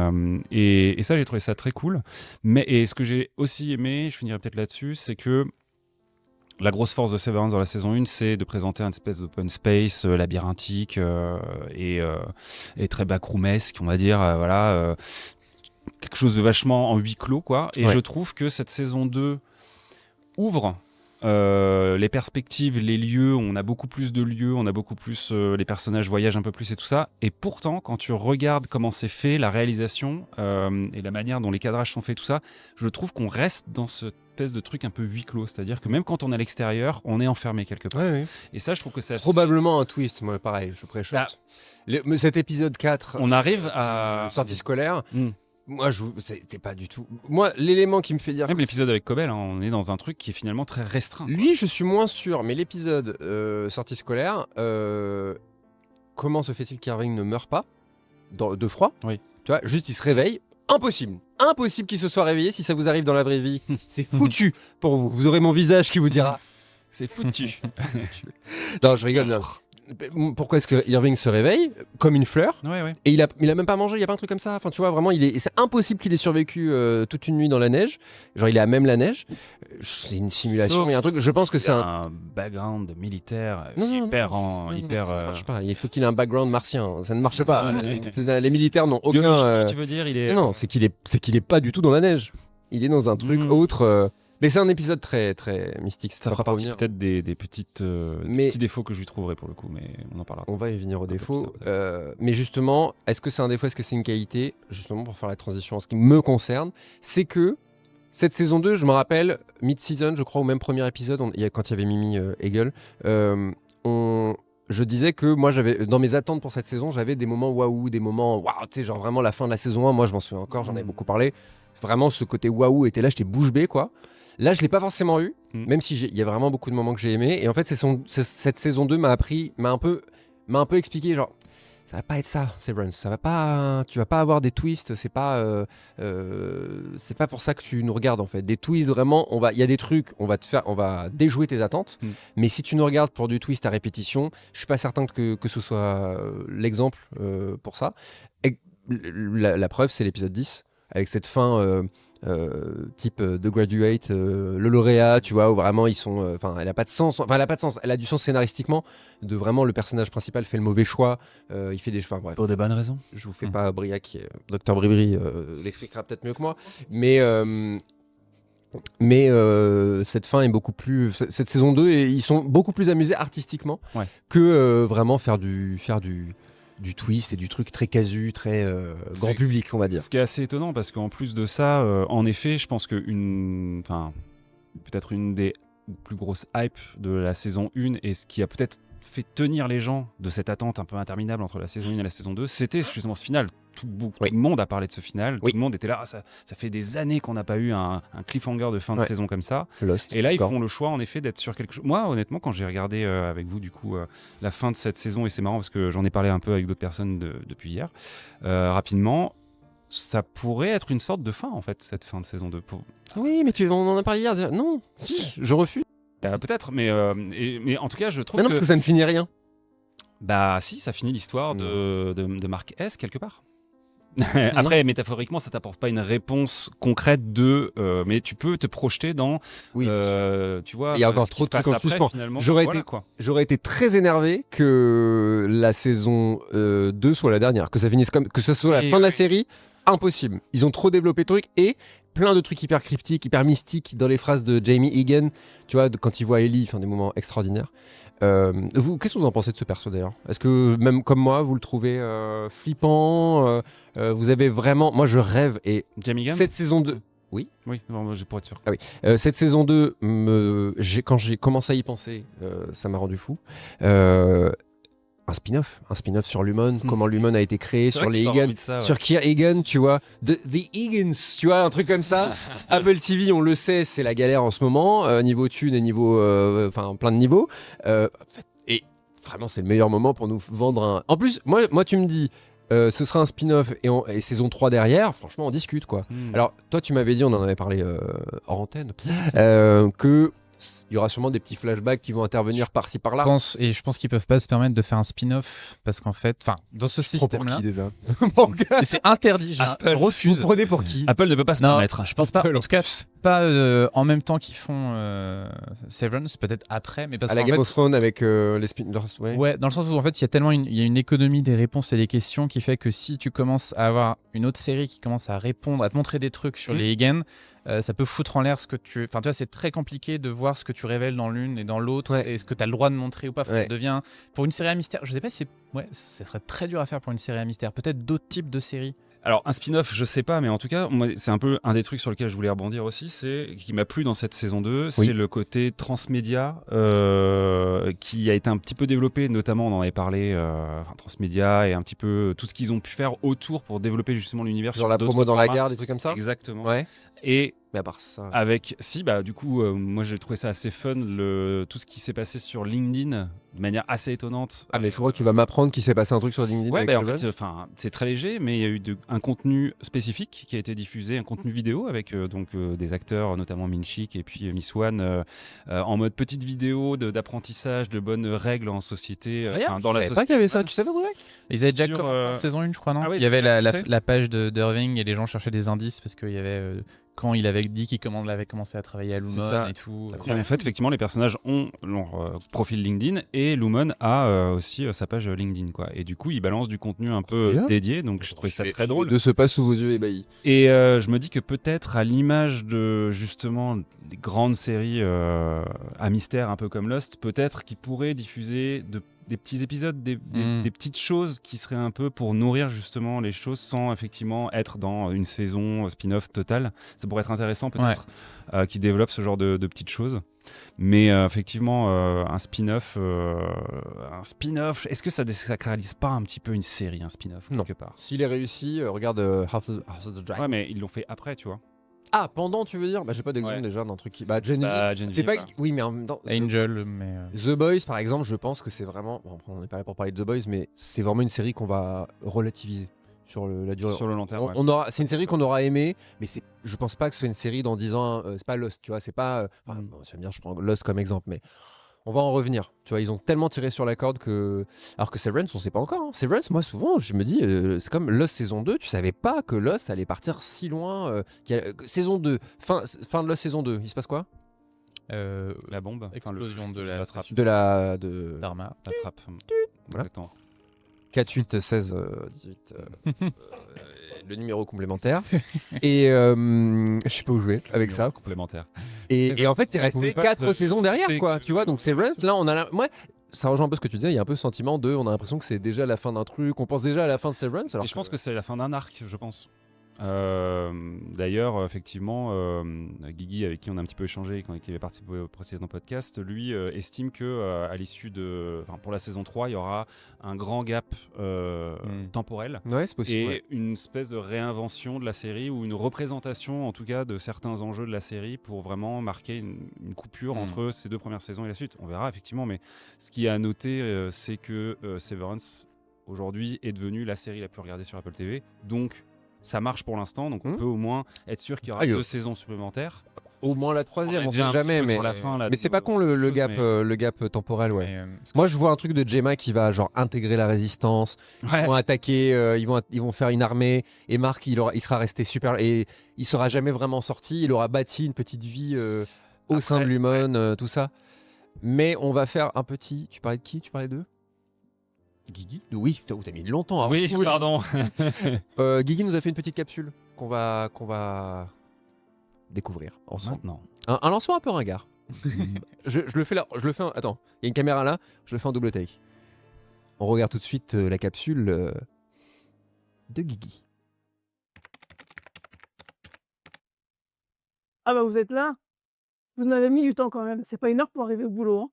et ça, j'ai trouvé ça très cool. Et ce que j'ai aussi aimé, je finirai peut-être là-dessus, c'est que la grosse force de Severance dans la saison 1, c'est de présenter un espèce d'open space labyrinthique et très backroomesque, on va dire, quelque chose de vachement en huis clos, quoi. Et je trouve que cette saison 2 ouvre les perspectives, les lieux, on a beaucoup plus de lieux, on a beaucoup plus, les personnages voyagent un peu plus et tout ça, et pourtant quand tu regardes comment c'est fait, la réalisation et la manière dont les cadrages sont faits, tout ça, je trouve qu'on reste dans ce espèce de truc un peu huis clos, c'est-à-dire que même quand on est à l'extérieur, on est enfermé quelque part. Et ça, je trouve que c'est probablement un twist, moi pareil, je pré-shot. Cet épisode 4, on arrive à sortie scolaire. Moi, c'était pas du tout. Moi, l'élément qui me fait dire. Même l'épisode avec Cobel, on est dans un truc qui est finalement très restreint. Lui, je suis moins sûr, mais l'épisode sortie scolaire, comment se fait-il qu'Irving ne meure pas de froid? Oui. Tu vois, juste il se réveille. Impossible qu'il se soit réveillé. Si ça vous arrive dans la vraie vie, c'est foutu pour vous. Vous aurez mon visage qui vous dira. C'est foutu. Non, je rigole. Non. Pourquoi est-ce que Irving se réveille comme une fleur et il a même pas mangé, il y a pas un truc comme ça, enfin tu vois, vraiment c'est impossible qu'il ait survécu toute une nuit dans la neige, genre il est à même la neige, c'est une simulation, il y a un truc, je pense que c'est un background militaire hyper ça marche pas, il faut qu'il ait un background martien, ça ne marche pas. Les militaires n'ont aucun tu veux dire, non, c'est qu'il est pas du tout dans la neige, il est dans un truc autre. Mais c'est un épisode très, très mystique. Ça fera partie peut-être des petits défauts que je lui trouverai pour le coup, mais on en parlera. On va y venir aux défauts. Mais justement, est-ce que c'est un défaut, est-ce que c'est une qualité? Justement, pour faire la transition en ce qui me concerne, c'est que cette saison 2, je me rappelle, mid-season, je crois, au même premier épisode, quand il y avait Mimi Hegel, je disais que moi, dans mes attentes pour cette saison, j'avais des moments waouh, des moments waouh, tu sais, genre vraiment la fin de la saison 1, moi je m'en souviens encore, j'en avais beaucoup parlé. Vraiment, ce côté waouh était là, j'étais bouche bée, quoi. Là, je l'ai pas forcément eu, même si il y a vraiment beaucoup de moments que j'ai aimés. Et en fait, cette saison 2 m'a un peu expliqué, genre, ça va pas être ça, Severance. Ça va pas, tu vas pas avoir des twists. C'est pas pour ça que tu nous regardes en fait. Des twists vraiment, il y a des trucs, on va déjouer tes attentes. Mais si tu nous regardes pour du twist à répétition, je suis pas certain que ce soit l'exemple pour ça. Et la preuve, c'est l'épisode 10 avec cette fin. Type The Graduate, le lauréat, tu vois, où vraiment ils sont. Elle a pas de sens. Enfin, elle a pas de sens. Elle a du sens scénaristiquement. De vraiment, le personnage principal fait le mauvais choix. Il fait des. Bref. Pour de bonnes raisons. Je vous fais pas Briac, Dr Bribri l'expliquera peut-être mieux que moi. Mais cette fin est beaucoup plus. Cette saison 2, et ils sont beaucoup plus amusés artistiquement que vraiment faire du twist et du truc très casu, très grand public, on va dire. Ce qui est assez étonnant, parce qu'en plus de ça, en effet, je pense que peut-être une des plus grosses hypes de la saison 1, et ce qui a peut-être fait tenir les gens de cette attente un peu interminable entre la saison 1 et la saison 2, c'était justement ce final. Tout le monde a parlé de ce final, tout le monde était là, ça fait des années qu'on n'a pas eu un cliffhanger de fin de saison comme ça. Lost, et là, ils font le choix en effet d'être sur quelque chose. Moi, honnêtement, quand j'ai regardé avec vous du coup la fin de cette saison, et c'est marrant parce que j'en ai parlé un peu avec d'autres personnes depuis hier, rapidement, ça pourrait être une sorte de fin en fait, cette fin de saison 2. Oui, mais on en a parlé hier déjà. Non, si, je refuse. Peut-être, mais en tout cas, je trouve non, parce que ça ne finit rien. Bah si, ça finit l'histoire de Mark S quelque part. Après, métaphoriquement, ça t'apporte pas une réponse concrète mais tu peux te projeter dans. Oui. Tu vois. Il y a encore trop de trucs en suspens. J'aurais été très énervé que la saison 2 soit la dernière, que ça finisse que ça soit la fin de la série. Impossible. Ils ont trop développé de trucs et plein de trucs hyper cryptiques, hyper mystiques dans les phrases de Jamie Egan. Tu vois, quand il voit Ellie, des moments extraordinaires. Qu'est-ce que vous en pensez de ce perso d'ailleurs ? Est-ce que même comme moi, vous le trouvez flippant vous avez vraiment... Moi, je rêve. Et Jamie Egan, cette saison 2... Oui, non, pour être sûr. Ah oui. Cette saison 2, quand j'ai commencé à y penser, ça m'a rendu fou. Un spin-off sur Lumon, comment Lumon a été créé, sur les Egan, sur Keir Egan, tu vois, The Egans, tu vois, un truc comme ça. Apple TV, on le sait, c'est la galère en ce moment, niveau thune et niveau, plein de niveaux. Et vraiment, c'est le meilleur moment pour nous vendre un. En plus, moi tu me dis, ce sera un spin-off et saison 3 derrière, franchement, on discute, quoi. Alors, toi, tu m'avais dit, on en avait parlé hors antenne, que. Il y aura sûrement des petits flashbacks qui vont intervenir par-ci par-là. Je pense qu'ils peuvent pas se permettre de faire un spin-off parce qu'en fait, dans ce système-là, c'est interdit. Apple refuse. Vous prenez pour qui ? Apple ne peut pas se permettre. Je pense pas. En tout cas, pas en même temps qu'ils font Severance, peut-être après, mais parce à la Game of Thrones avec les spin-offs. Ouais, dans le sens où en fait, il y a une économie des réponses et des questions qui fait que si tu commences à avoir une autre série qui commence à répondre, à te montrer des trucs sur les Egan. Ça peut foutre en l'air ce que tu... Enfin, tu vois, c'est très compliqué de voir ce que tu révèles dans l'une et dans l'autre et ce que tu as le droit de montrer ou pas. Ça devient... Pour une série à mystère, je sais pas si ça serait très dur à faire pour une série à mystère. Peut-être d'autres types de séries. Alors, un spin-off, je sais pas, mais en tout cas, moi, c'est un peu un des trucs sur lesquels je voulais rebondir aussi, qui m'a plu dans cette saison 2, c'est le côté transmédia qui a été un petit peu développé, notamment, on en avait parlé, transmédia et un petit peu tout ce qu'ils ont pu faire autour pour développer justement l'univers. Genre la promo dans la gare, des trucs comme ça. Exactement. Ouais. Et mais à part ça... du coup, moi j'ai trouvé ça assez fun, tout ce qui s'est passé sur LinkedIn, de manière assez étonnante. Ah, mais je crois que tu vas m'apprendre qu'il s'est passé un truc sur LinkedIn. Ouais, en fait, c'est très léger, mais il y a eu un contenu spécifique qui a été diffusé, un contenu vidéo avec des acteurs, notamment Minchik et puis Miss Wan, en mode petite vidéo d'apprentissage de bonnes règles en société. Dans la société. Pas qu'il y avait ça, tu savais, Briac ? Ils avaient déjà commencé en saison 1, je crois, non ? Il y avait la page d'Irving et les gens cherchaient des indices parce qu'il y avait... quand il avait dit qu'il avait commencé à travailler à Lumon et tout. En fait, effectivement, les personnages ont leur profil LinkedIn et Lumon a aussi sa page LinkedIn, quoi. Et du coup, il balance du contenu un peu dédié, donc je trouvais ça très drôle. De se passe sous vos yeux ébahis. Et je me dis que peut-être à l'image de justement des grandes séries à mystère, un peu comme Lost, peut-être qu'ils pourraient diffuser des petits épisodes, des petites choses qui seraient un peu pour nourrir justement les choses sans effectivement être dans une saison spin-off totale. Ça pourrait être intéressant peut-être qu'ils développent ce genre de petites choses. Mais effectivement, un spin-off, est-ce que ça désacralise pas un petit peu une série, un spin-off quelque part ? S'il est réussi, regarde House of the Dragon. Ouais, mais ils l'ont fait après, tu vois. Ah, pendant, tu veux dire? J'ai pas d'exemple déjà d'un truc qui. Genevieve. C'est pas. Oui, mais en même temps. Angel, mais. The Boys, par exemple, je pense que c'est vraiment. Bon, on n'est pas là pour parler de The Boys, mais c'est vraiment une série qu'on va relativiser sur la durée. Sur le long terme. C'est une série qu'on aura aimée, mais je pense pas que ce soit une série dans 10 ans. C'est pas Lost, tu vois. C'est pas. Tu vas me dire, je prends Lost comme exemple, mais. On va en revenir. Tu vois, ils ont tellement tiré sur la corde que. Alors que Severance, on sait pas encore. Severance, moi, souvent, je me dis, c'est comme Lost saison 2. Tu savais pas que Lost allait partir si loin. Saison 2, fin de Lost saison 2. Il se passe quoi? La bombe. Explosion de la trappe. Dharma. La trappe. Voilà. Exactement. 4, 8, 16, 18. Le numéro complémentaire. Et je sais pas où jouer avec ça. Complémentaire. Et en fait, il restait 4 saisons derrière, quoi. Tu vois, donc Severance, là, on a. Moi, ça rejoint un peu ce que tu disais. Il y a un peu ce sentiment de. On a l'impression que c'est déjà la fin d'un truc. On pense déjà à la fin de Severance. Et je pense que c'est la fin d'un arc, je pense. D'ailleurs, effectivement, Guigui, avec qui on a un petit peu échangé, qui avait participé au précédent podcast, lui estime que à l'issue pour la saison 3, il y aura un grand gap temporel. Ouais, c'est possible. Et une espèce de réinvention de la série ou une représentation, en tout cas, de certains enjeux de la série pour vraiment marquer une coupure entre ces 2 premières saisons et la suite. On verra, effectivement, mais ce qui est à noter, c'est que Severance, aujourd'hui, est devenue la série la plus regardée sur Apple TV. Donc, ça marche pour l'instant, donc on peut au moins être sûr qu'il y aura 2 saisons supplémentaires. Au moins la 3e, on sait jamais, mais c'est pas con le gap temporel, ouais. Moi, je vois un truc de Gemma qui va genre intégrer la résistance, ils vont attaquer, ils vont faire une armée, et Mark, il sera resté super, et il sera jamais vraiment sorti, il aura bâti une petite vie au sein de Lumon, tout ça. Mais on va faire un petit. Tu parlais de qui? Tu parlais d'eux? Guigui? Oui, t'as mis longtemps. Oui, pardon. Guigui nous a fait une petite capsule qu'on va découvrir ensemble. Maintenant. Un lancement un peu ringard. je le fais là. Attends, il y a une caméra là. Je le fais en double take. On regarde tout de suite la capsule de Guigui. Ah bah vous êtes là? Vous en avez mis du temps quand même. C'est pas une heure pour arriver au boulot. Hein.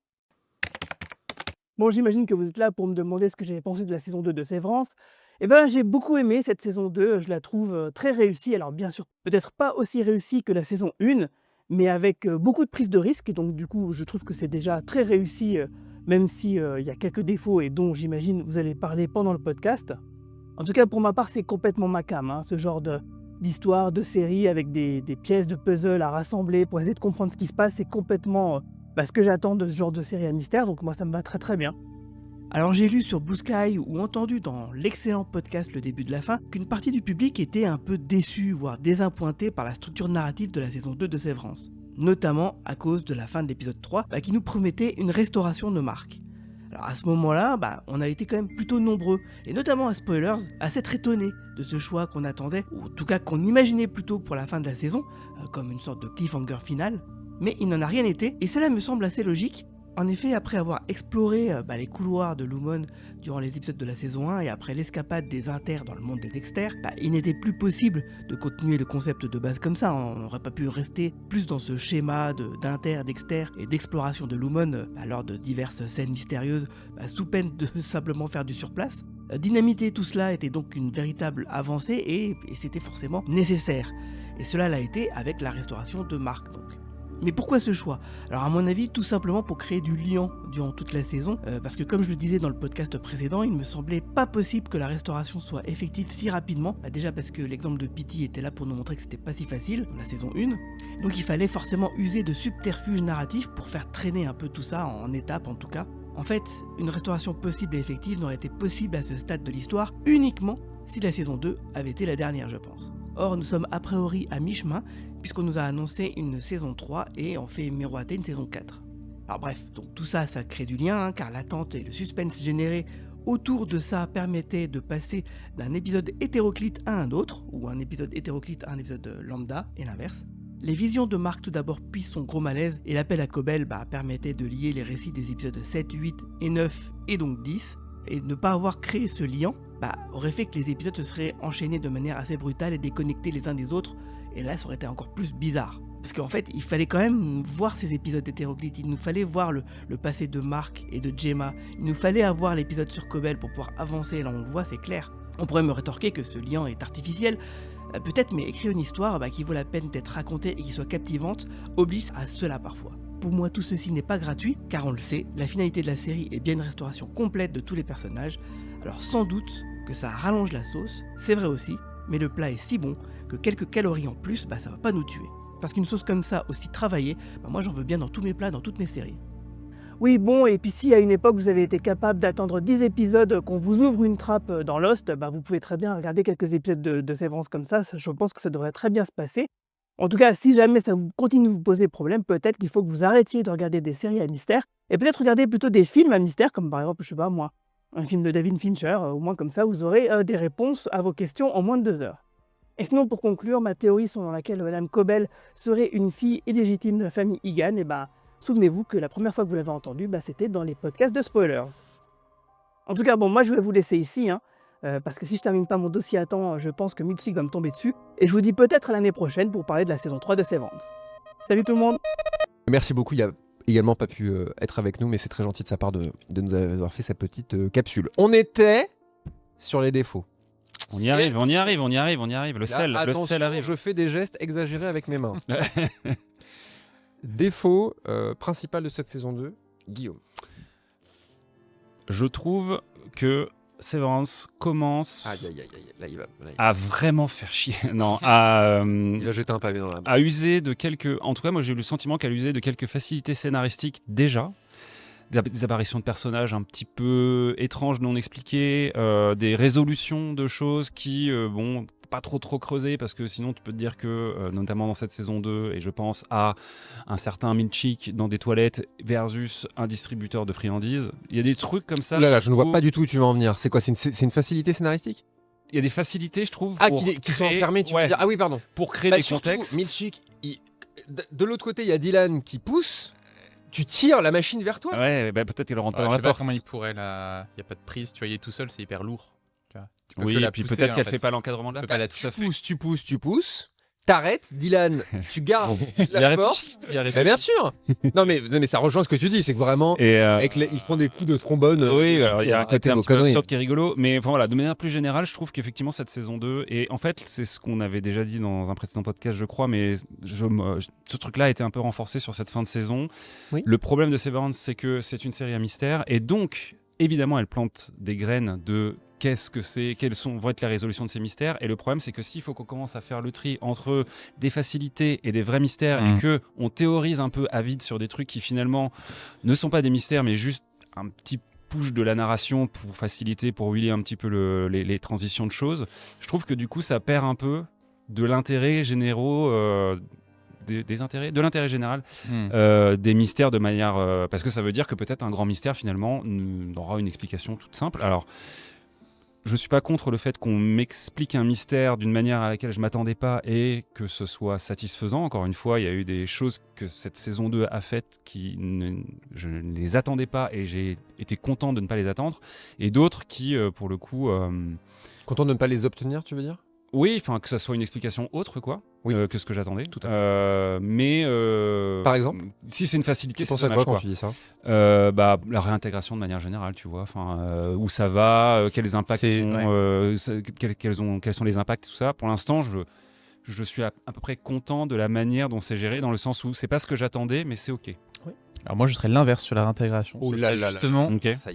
Bon, j'imagine que vous êtes là pour me demander ce que j'avais pensé de la saison 2 de Severance. Eh ben, j'ai beaucoup aimé cette saison 2, je la trouve très réussie. Alors bien sûr, peut-être pas aussi réussie que la saison 1, mais avec beaucoup de prise de risque. Et donc du coup, je trouve que c'est déjà très réussi, même s'il y a quelques défauts et dont j'imagine vous allez parler pendant le podcast. En tout cas, pour ma part, c'est complètement ma came, hein, ce genre d'histoire, de série avec des pièces de puzzle à rassembler pour essayer de comprendre ce qui se passe. C'est complètement ce que j'attends de ce genre de série à mystère, donc moi ça me va très très bien. Alors j'ai lu sur Blue Sky ou entendu dans l'excellent podcast Le Début de la Fin qu'une partie du public était un peu déçue, voire désappointée par la structure narrative de la saison 2 de Severance. Notamment à cause de la fin de l'épisode 3 qui nous promettait une restauration de Mark. Alors à ce moment-là, on a été quand même plutôt nombreux, et notamment à Spoilers, à s'être étonnés de ce choix qu'on attendait, ou en tout cas qu'on imaginait plutôt pour la fin de la saison, comme une sorte de cliffhanger final. Mais il n'en a rien été, et cela me semble assez logique. En effet, après avoir exploré les couloirs de Lumon durant les épisodes de la saison 1 et après l'escapade des inters dans le monde des exters, il n'était plus possible de continuer le concept de base comme ça. On n'aurait pas pu rester plus dans ce schéma d'inter, d'exters et d'exploration de Lumon lors de diverses scènes mystérieuses, sous peine de simplement faire du surplace. Dynamiter tout cela était donc une véritable avancée et c'était forcément nécessaire. Et cela l'a été avec la restauration de Mark donc. Mais pourquoi ce choix? Alors à mon avis, tout simplement pour créer du lien durant toute la saison, parce que comme je le disais dans le podcast précédent, il me semblait pas possible que la restauration soit effective si rapidement, déjà parce que l'exemple de Pity était là pour nous montrer que c'était pas si facile, dans la saison 1, donc il fallait forcément user de subterfuges narratifs pour faire traîner un peu tout ça, en étapes en tout cas. En fait, une restauration possible et effective n'aurait été possible à ce stade de l'histoire uniquement si la saison 2 avait été la dernière, je pense. Or, nous sommes a priori à mi-chemin, puisqu'on nous a annoncé une saison 3 et on fait miroiter une saison 4. Alors bref, donc tout ça, ça crée du lien, car l'attente et le suspense généré autour de ça permettaient de passer d'un épisode hétéroclite à un autre, ou un épisode hétéroclite à un épisode lambda, et l'inverse. Les visions de Mark tout d'abord, puis son gros malaise, et l'appel à Cobel permettait de lier les récits des épisodes 7, 8 et 9, et donc 10, et ne pas avoir créé ce lien aurait fait que les épisodes se seraient enchaînés de manière assez brutale et déconnectés les uns des autres, et là ça aurait été encore plus bizarre. Parce qu'en fait, il fallait quand même voir ces épisodes hétéroclites, il nous fallait voir le passé de Mark et de Gemma, il nous fallait avoir l'épisode sur Cobel pour pouvoir avancer, là on le voit, c'est clair. On pourrait me rétorquer que ce lien est artificiel, peut-être, mais écrire une histoire qui vaut la peine d'être racontée et qui soit captivante oblige à cela parfois. Pour moi, tout ceci n'est pas gratuit, car on le sait, la finalité de la série est bien une restauration complète de tous les personnages, alors sans doute que ça rallonge la sauce, c'est vrai aussi, mais le plat est si bon que quelques calories en plus, ça va pas nous tuer. Parce qu'une sauce comme ça, aussi travaillée, moi j'en veux bien dans tous mes plats, dans toutes mes séries. Oui, bon, et puis si à une époque vous avez été capable d'attendre 10 épisodes qu'on vous ouvre une trappe dans Lost, vous pouvez très bien regarder quelques épisodes de Sévrance comme ça, je pense que ça devrait très bien se passer. En tout cas, si jamais ça continue de vous poser problème, peut-être qu'il faut que vous arrêtiez de regarder des séries à mystère, et peut-être regarder plutôt des films à mystère, comme par exemple, je sais pas moi, un film de David Fincher, au moins comme ça vous aurez des réponses à vos questions en moins de 2 heures. Et sinon, pour conclure, ma théorie selon laquelle Madame Cobell serait une fille illégitime de la famille Egan, souvenez-vous que la première fois que vous l'avez entendu, c'était dans les podcasts de spoilers. En tout cas, moi je vais vous laisser ici, parce que si je termine pas mon dossier à temps, je pense que Milkshake va me tomber dessus. Et je vous dis peut-être à l'année prochaine pour parler de la saison 3 de Severance. Salut tout le monde! Merci beaucoup, il a également pas pu être avec nous, mais c'est très gentil de sa part de nous avoir fait sa petite capsule. On était sur les défauts. On y arrive. Le sel arrive. Je fais des gestes exagérés avec mes mains. Défaut principal de cette saison 2, Guillaume. Je trouve que Severance commence Là, il va. à vraiment faire chier. Non, à Il a jeté un pavé dans la main. à user de quelques. En tout cas, moi j'ai eu le sentiment qu'elle usait de quelques facilités scénaristiques déjà. Des apparitions de personnages un petit peu étranges, non expliquées, des résolutions de choses qui, pas trop creusées, parce que sinon tu peux te dire que, notamment dans cette saison 2, et je pense à un certain Milkshake dans des toilettes versus un distributeur de friandises, il y a des trucs comme ça. Là, je ne vois pas du tout où tu veux en venir. C'est quoi, c'est une facilité scénaristique? Il y a des facilités, je trouve, qui sont enfermés, tu veux dire. Ah oui, pardon. Pour créer des surtout, contextes. Milkshake, de l'autre côté, il y a Dylan qui pousse. Tu tires la machine vers toi. Ouais, peut-être qu'elle rentre pas dans Je la sais pas porte. comment il pourrait là. Il n'y a pas de prise, tu vois, il est tout seul, c'est hyper lourd. Tu vois. Tu peux que Oui, la et puis pousser, peut-être en qu'elle fait. fait pas l'encadrement de la Tu peux pas la porte. Tu pousses. T'arrêtes, Dylan, tu gardes la force. Bien sûr. Non mais ça rejoint ce que tu dis, c'est que vraiment, il se prend des coups de trombone. Oui, alors il y a un côté un petit peu conneries. absurde qui est rigolo, mais enfin voilà, de manière plus générale, je trouve qu'effectivement cette saison 2, et en fait c'est ce qu'on avait déjà dit dans un précédent podcast, je crois, mais ce truc-là a été un peu renforcé sur cette fin de saison. Oui. Le problème de Severance, c'est que c'est une série à mystère, et donc évidemment elle plante des graines de qu'est-ce que c'est, vont être les résolutions de ces mystères, et le problème c'est que s'il faut qu'on commence à faire le tri entre des facilités et des vrais mystères, et que on théorise un peu à vide sur des trucs qui finalement ne sont pas des mystères mais juste un petit push de la narration pour faciliter, pour huiler un petit peu les transitions de choses, je trouve que du coup ça perd un peu de l'intérêt généraux, de l'intérêt général des mystères de manière parce que ça veut dire que peut-être un grand mystère finalement aura une explication toute simple. Alors je suis pas contre le fait qu'on m'explique un mystère d'une manière à laquelle je m'attendais pas et que ce soit satisfaisant. Encore une fois, il y a eu des choses que cette saison 2 a faites je ne les attendais pas et j'ai été content de ne pas les attendre. Et d'autres qui, pour le coup... Content de ne pas les obtenir, tu veux dire? Oui, enfin que ça soit une explication autre que ce que j'attendais. Tout à fait. Mais par exemple, si c'est une facilité, tu penses c'est à dommage, quoi quand tu dis ça? La réintégration de manière générale, tu vois, où ça va, quels impacts quels sont les impacts, tout ça. Pour l'instant, je suis à peu près content de la manière dont c'est géré, dans le sens où c'est pas ce que j'attendais, mais c'est ok. Oui. Alors moi je serais l'inverse sur la réintégration. Oh là là. Justement,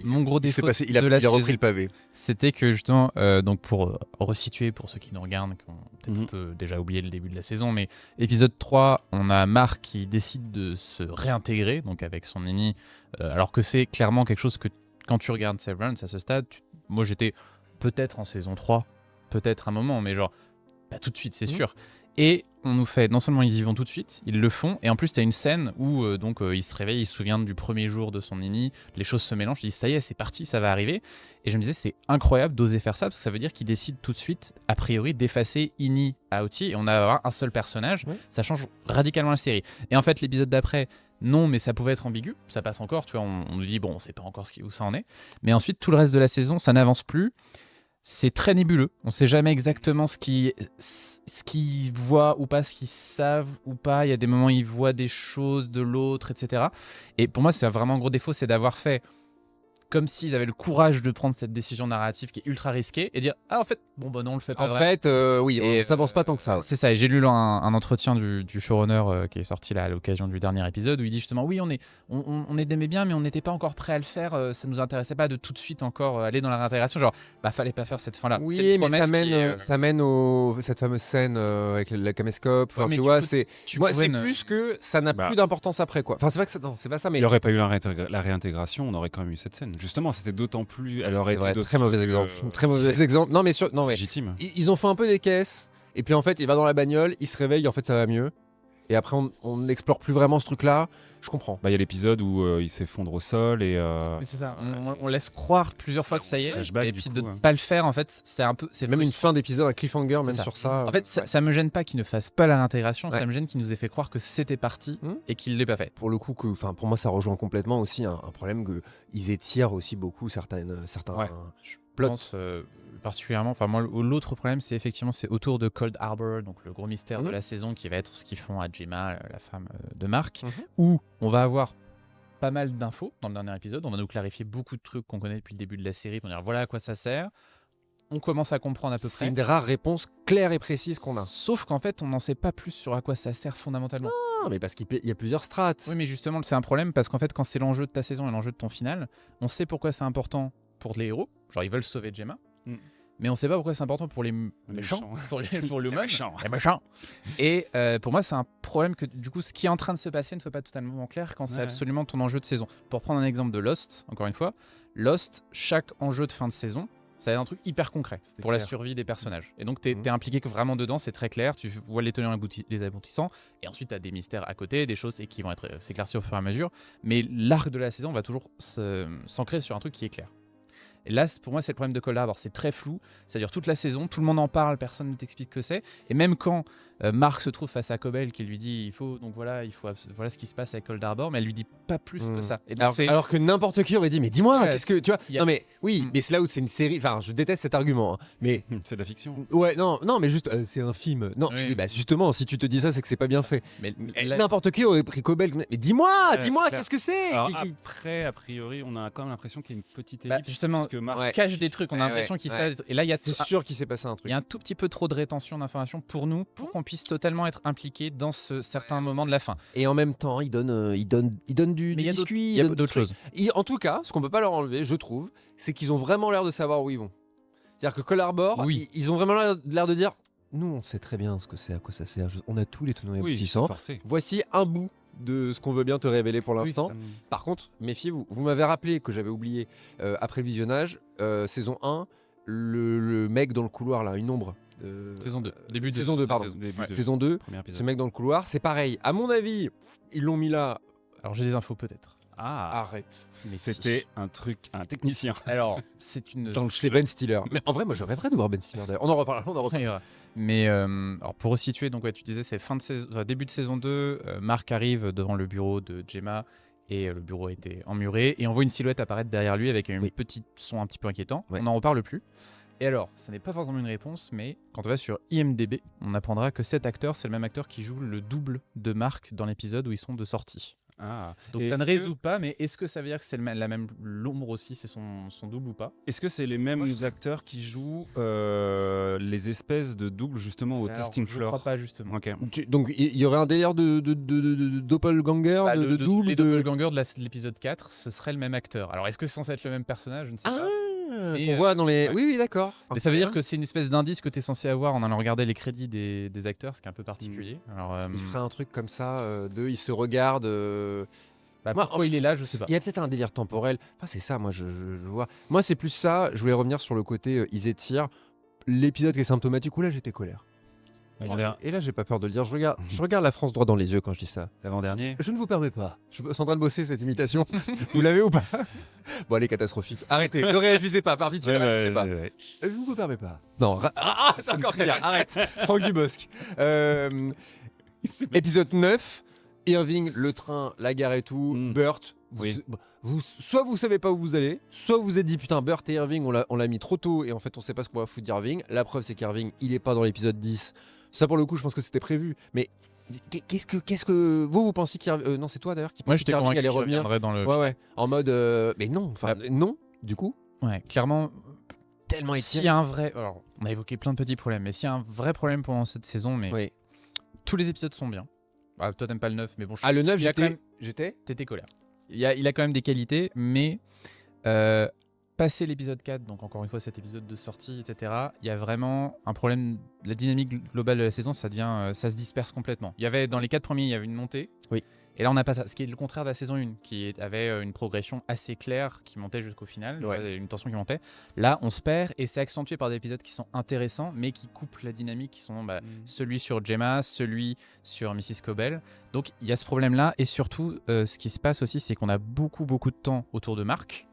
mon gros défaut il a repris le pavé. C'était que justement, donc pour resituer pour ceux qui nous regardent, qui ont peut-être un peu déjà oublié le début de la saison, mais épisode 3, on a Mark qui décide de se réintégrer, donc avec son nini, alors que c'est clairement quelque chose que quand tu regardes Severance à ce stade, moi j'étais peut-être en saison 3, peut-être un moment, mais genre pas tout de suite, c'est sûr. Et on nous fait, non seulement ils y vont tout de suite, ils le font, et en plus tu as une scène où il se réveille, il se souvient du premier jour de son nini, les choses se mélangent, je dis ça y est, c'est parti, ça va arriver. Et je me disais c'est incroyable d'oser faire ça, parce que ça veut dire qu'ils décident tout de suite, a priori, d'effacer Ini à Outi, et on a un seul personnage, ça change radicalement la série. Et en fait l'épisode d'après, non, mais ça pouvait être ambigu, ça passe encore, tu vois, on nous dit bon, on sait pas encore où ça en est. Mais ensuite tout le reste de la saison, ça n'avance plus. C'est très nébuleux, on ne sait jamais exactement ce qu'ils voient ou pas, ce qu'ils savent ou pas. Il y a des moments où ils voient des choses de l'autre, etc. Et pour moi, c'est vraiment un gros défaut, c'est d'avoir fait comme s'ils avaient le courage de prendre cette décision narrative qui est ultra risquée et dire en fait non on le fait pas En fait, oui, Et, on s'avance pas tant que ça. C'est ça, et j'ai lu un entretien du showrunner qui est sorti là à l'occasion du dernier épisode où il dit justement oui on aimait bien mais on n'était pas encore prêt à le faire, ça nous intéressait pas de tout de suite encore aller dans la réintégration, genre fallait pas faire cette fin là. Oui, C'est une mais promesse ça mène cette fameuse scène avec la caméscope. Enfin, mais tu du vois, coup, c'est plus que ça n'a plus d'importance après quoi. Enfin, c'est pas que ça, non, c'est pas ça, mais Il n'y aurait pas eu la réintégration, on aurait quand même eu cette scène. Justement, c'était d'autant plus. Elle aurait été très mauvais exemple. Très mauvais exemple. Non, mais légitime. ils ont fait un peu des caisses. Et puis en fait, il va dans la bagnole, il se réveille, en fait, ça va mieux. Et après, on n'explore plus vraiment ce truc-là. Je comprends. Il y a l'épisode où il s'effondre au sol et. Mais c'est ça, on laisse croire plusieurs fois que ça y est, flashback, et du puis coup, de ne pas le faire, en fait, c'est Même une frustrant. fin d'épisode, un cliffhanger, même ça. sur ça. En fait, ça me gêne pas qu'il ne fasse pas la réintégration, Ouais. ça me gêne qu'il nous ait fait croire que c'était parti et qu'il l'ait pas fait. Pour le coup, pour moi, ça rejoint complètement aussi un problème qu'ils étirent aussi beaucoup certains Ouais. Je pense particulièrement, enfin moi l'autre problème c'est autour de Cold Harbor, donc le gros mystère de la saison qui va être ce qu'ils font à Gemma, la femme de Mark, où on va avoir pas mal d'infos dans le dernier épisode, on va nous clarifier beaucoup de trucs qu'on connaît depuis le début de la série pour dire voilà à quoi ça sert. On commence à comprendre à peu C'est près. une des rares réponses claires et précises qu'on a. Sauf qu'en fait on n'en sait pas plus sur à quoi ça sert fondamentalement. Non, mais parce qu'il y a plusieurs strates. Oui mais justement c'est un problème parce qu'en fait quand c'est l'enjeu de ta saison et l'enjeu de ton final, on sait pourquoi c'est important pour les héros, genre ils veulent sauver Gemma, mais on sait pas pourquoi c'est important pour les méchants, pour le méchants. les méchants. Et pour moi c'est un problème que du coup ce qui est en train de se passer ne soit pas totalement clair quand c'est absolument ton enjeu de saison. Pour prendre un exemple de Lost, encore une fois, Lost, chaque enjeu de fin de saison, ça va être un truc hyper concret pour la survie des personnages. Et donc t'es impliqué vraiment dedans, c'est très clair, tu vois les tenants les aboutissants, et ensuite t'as des mystères à côté, des choses qui vont être s'éclaircir au fur et à mesure, mais l'arc de la saison va toujours s'ancrer sur un truc qui est clair. Et là, pour moi, c'est le problème de Cold Harbor, c'est très flou, ça dure toute la saison, tout le monde en parle, personne ne t'explique ce que c'est, et même quand Mark se trouve face à Cobell qui lui dit voilà ce qui se passe avec Cold Harbor, mais elle lui dit pas plus que ça. Et donc, alors que n'importe qui aurait dit mais dis-moi, Ouais, qu'est-ce que tu vois Non mais oui, mais c'est là où c'est une série, enfin je déteste cet argument, hein, mais C'est de la fiction. ouais, non, mais juste c'est un film. Non, Oui. bah justement, si tu te dis ça, c'est que c'est pas bien fait. mais Et là- n'importe qui aurait pris Cobell. Mais dis-moi, Ouais, c'est clair. qu'est-ce que c'est Alors après, a priori, on a quand même l'impression qu'il y a une petite ellipse. justement, parce que Marc ouais. cache des trucs, on a Ouais, l'impression qu'il ouais. sait. Et là, il y a C'est sûr qu'il s'est passé un truc. Il y a un tout petit peu trop de rétention d'informations pour nous, pour qu'on puisse totalement être impliqué dans ce certain moment de la fin. Et en même temps, il donne du Mais il y a biscuit. Il y a donne d'autres du truc. choses. En tout cas, ce qu'on peut pas leur enlever, je trouve, c'est qu'ils ont vraiment l'air de savoir où ils vont. C'est-à-dire que Cold Harbor, Oui. ils ont vraiment l'air de dire nous, on sait très bien ce que c'est, à quoi ça sert. On a tous les tenants et Oui, c'est aboutissants. forcé. Voici un bout de ce qu'on veut bien te révéler pour Oui, l'instant. c'est ça. Par contre, méfiez-vous. Vous m'avez rappelé que j'avais oublié après le visionnage, saison 1, le mec dans le couloir là, une ombre. Saison 2. Début de Saison 2, pardon. Saison 2, Premier épisode. ce mec dans le couloir, c'est pareil. À mon avis, ils l'ont mis là. Alors j'ai des infos peut-être. Ah, Arrête. Mais c'était un technicien. Alors, c'est une. C'est Ben Stiller. Mais en vrai, moi, je rêverais de voir Ben Stiller d'ailleurs. On en reparlera. Mais alors pour resituer, donc ouais, tu disais c'est début de saison 2, Mark arrive devant le bureau de Gemma et le bureau était emmuré et on voit une silhouette apparaître derrière lui avec une petite son un petit peu inquiétant. Ouais. On n'en reparle plus. Et alors, ça n'est pas forcément une réponse, mais quand on va sur IMDb, on apprendra que cet acteur, c'est le même acteur qui joue le double de Mark dans l'épisode où ils sont de sortie. Ah. Donc Et ça ne est-ce résout pas, mais est-ce que ça veut dire que c'est la même l'ombre aussi, c'est son double ou pas? Est-ce que c'est les mêmes acteurs qui jouent les espèces de doubles justement au Alors, testing je floor? crois pas justement. Ok. Donc, il y aurait un délire de doppelganger, Bah, de double. Les doppelgangers de l'épisode 4, ce serait le même acteur. Alors est-ce que c'est censé être le même personnage? Je ne sais pas. Et, Qu'on voit dans les. ouais. Oui, d'accord. Mais ça veut dire que c'est une espèce d'indice que tu es censé avoir en allant regarder les crédits des acteurs, ce qui est un peu particulier. Alors, Il ferait un truc comme ça, ils se regardent. Moi, pourquoi il est là, je sais pas. Il y a peut-être un délire temporel. Enfin, c'est ça, moi, je vois. Moi, c'est plus ça. Je voulais revenir sur le côté ils étirent. L'épisode qui est symptomatique, où là, j'étais colère. Et là, j'ai pas peur de le dire. Je regarde la France droit dans les yeux quand je dis ça. L'avant-dernier. Je ne vous permets pas. Je suis en train de bosser cette imitation. Vous l'avez ou pas? Bon, elle est catastrophique. Arrêtez. Ne réagissez pas. Par pitié, ne réagissez pas. Je ne vous permets pas. Non. C'est encore pire. Arrête. Franck Dubosc. Épisode 9. Irving, le train, la gare et tout. Burt. Soit vous savez pas où vous allez, soit vous vous êtes dit putain, Burt et Irving, on l'a mis trop tôt et en fait on sait pas ce qu'on va foutre d'Irving. La preuve, c'est qu'Irving, il est pas dans l'épisode 10. Ça, pour le coup, je pense que c'était prévu. Mais qu'est-ce que vous pensiez qu'Irving. Non, c'est toi d'ailleurs qui Moi, pensais j'étais qu'Irving convaincu allait qu'il revenir. reviendrait dans le. Ouais. En mode. Mais non. Enfin, non. Du coup, Ouais, clairement, tellement s'il y a un vrai... Alors, on a évoqué plein de petits problèmes, mais s'il y a un vrai problème pendant cette saison, mais Oui. tous les épisodes sont bien. Ah, toi, t'aimes pas le 9, mais bon, Ah, le 9, il y a quand même- j'étais t'étais colère. Il a quand même des qualités, mais passé l'épisode 4, donc encore une fois cet épisode de sortie, etc., il y a vraiment un problème. La dynamique globale de la saison, ça se disperse complètement. Il y avait dans les 4 premiers, il y avait une montée. Oui. Et là, on n'a pas ça. Ce qui est le contraire de la saison 1, avait une progression assez claire qui montait jusqu'au final, Ouais. une tension qui montait. Là, on se perd et c'est accentué par des épisodes qui sont intéressants, mais qui coupent la dynamique, qui sont celui sur Gemma, celui sur Mrs. Cobell. Donc, il y a ce problème-là. Et surtout, ce qui se passe aussi, c'est qu'on a beaucoup de temps autour de Mark.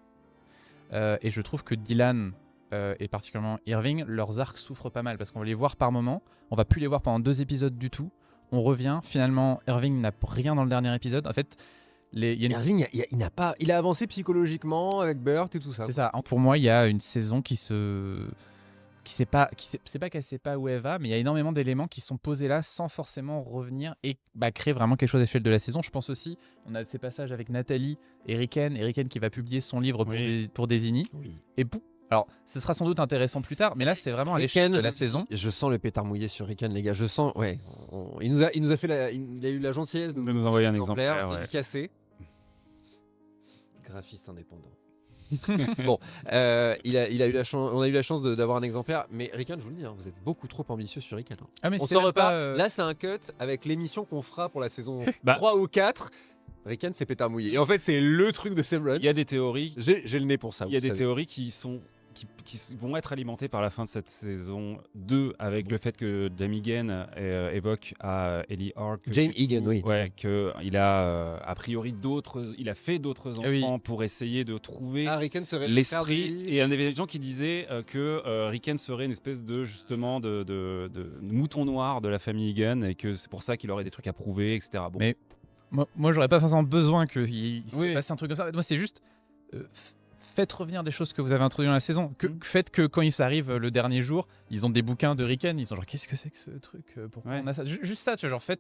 Et je trouve que Dylan et particulièrement Irving, leurs arcs souffrent pas mal parce qu'on va les voir par moment. On va plus les voir pendant 2 épisodes du tout. On revient, finalement, Irving n'a rien dans le dernier épisode. En fait, Irving, il n'a pas, il a avancé psychologiquement avec Bert et tout ça. C'est ça. Pour moi, il y a une saison qui sait pas qu'elle sait pas où elle va, mais il y a énormément d'éléments qui sont posés là sans forcément revenir et créer vraiment quelque chose à l'échelle de la saison. Je pense aussi, on a ces passages avec Nathalie et Riken qui va publier son livre pour Désigny. Oui. Et alors, ce sera sans doute intéressant plus tard, mais là, c'est vraiment à l'échelle de la saison. Je sens le pétard mouillé sur Riken, les gars. Je sens, ouais. Il nous a fait il a eu la gentillesse de nous envoyer un exemplaire dédicacé. Graphiste indépendant. Bon, on a eu la chance d'avoir un exemplaire, mais Riken, je vous le dis, vous êtes beaucoup trop ambitieux sur Riken. Ah, mais on s'en repart. Là, c'est un cut avec l'émission qu'on fera pour la saison 3 ou 4. Riken, c'est pétard mouillé. Et en fait, c'est le truc de Severance. Il y a des théories. J'ai le nez pour ça. Il y a des théories qui vont être alimentées par la fin de cette saison 2 avec le fait que Jamie Egan évoque à Ellie Hart Jamie Egan, oui. Ouais, qu'il a a priori il a fait d'autres enfants pour essayer de trouver l'esprit. Et il y a des gens qui disaient que Riken serait une espèce de justement de mouton noir de la famille Egan et que c'est pour ça qu'il aurait des trucs à prouver, etc. Bon. Mais moi j'aurais pas forcément besoin qu'il se passe un truc comme ça. Moi, c'est juste. Faites revenir des choses que vous avez introduites dans la saison. Faites que quand ils arrivent le dernier jour, ils ont des bouquins de Riken, ils sont genre qu'est-ce que c'est que ce truc, pourquoi on a ça, juste ça, tu vois, genre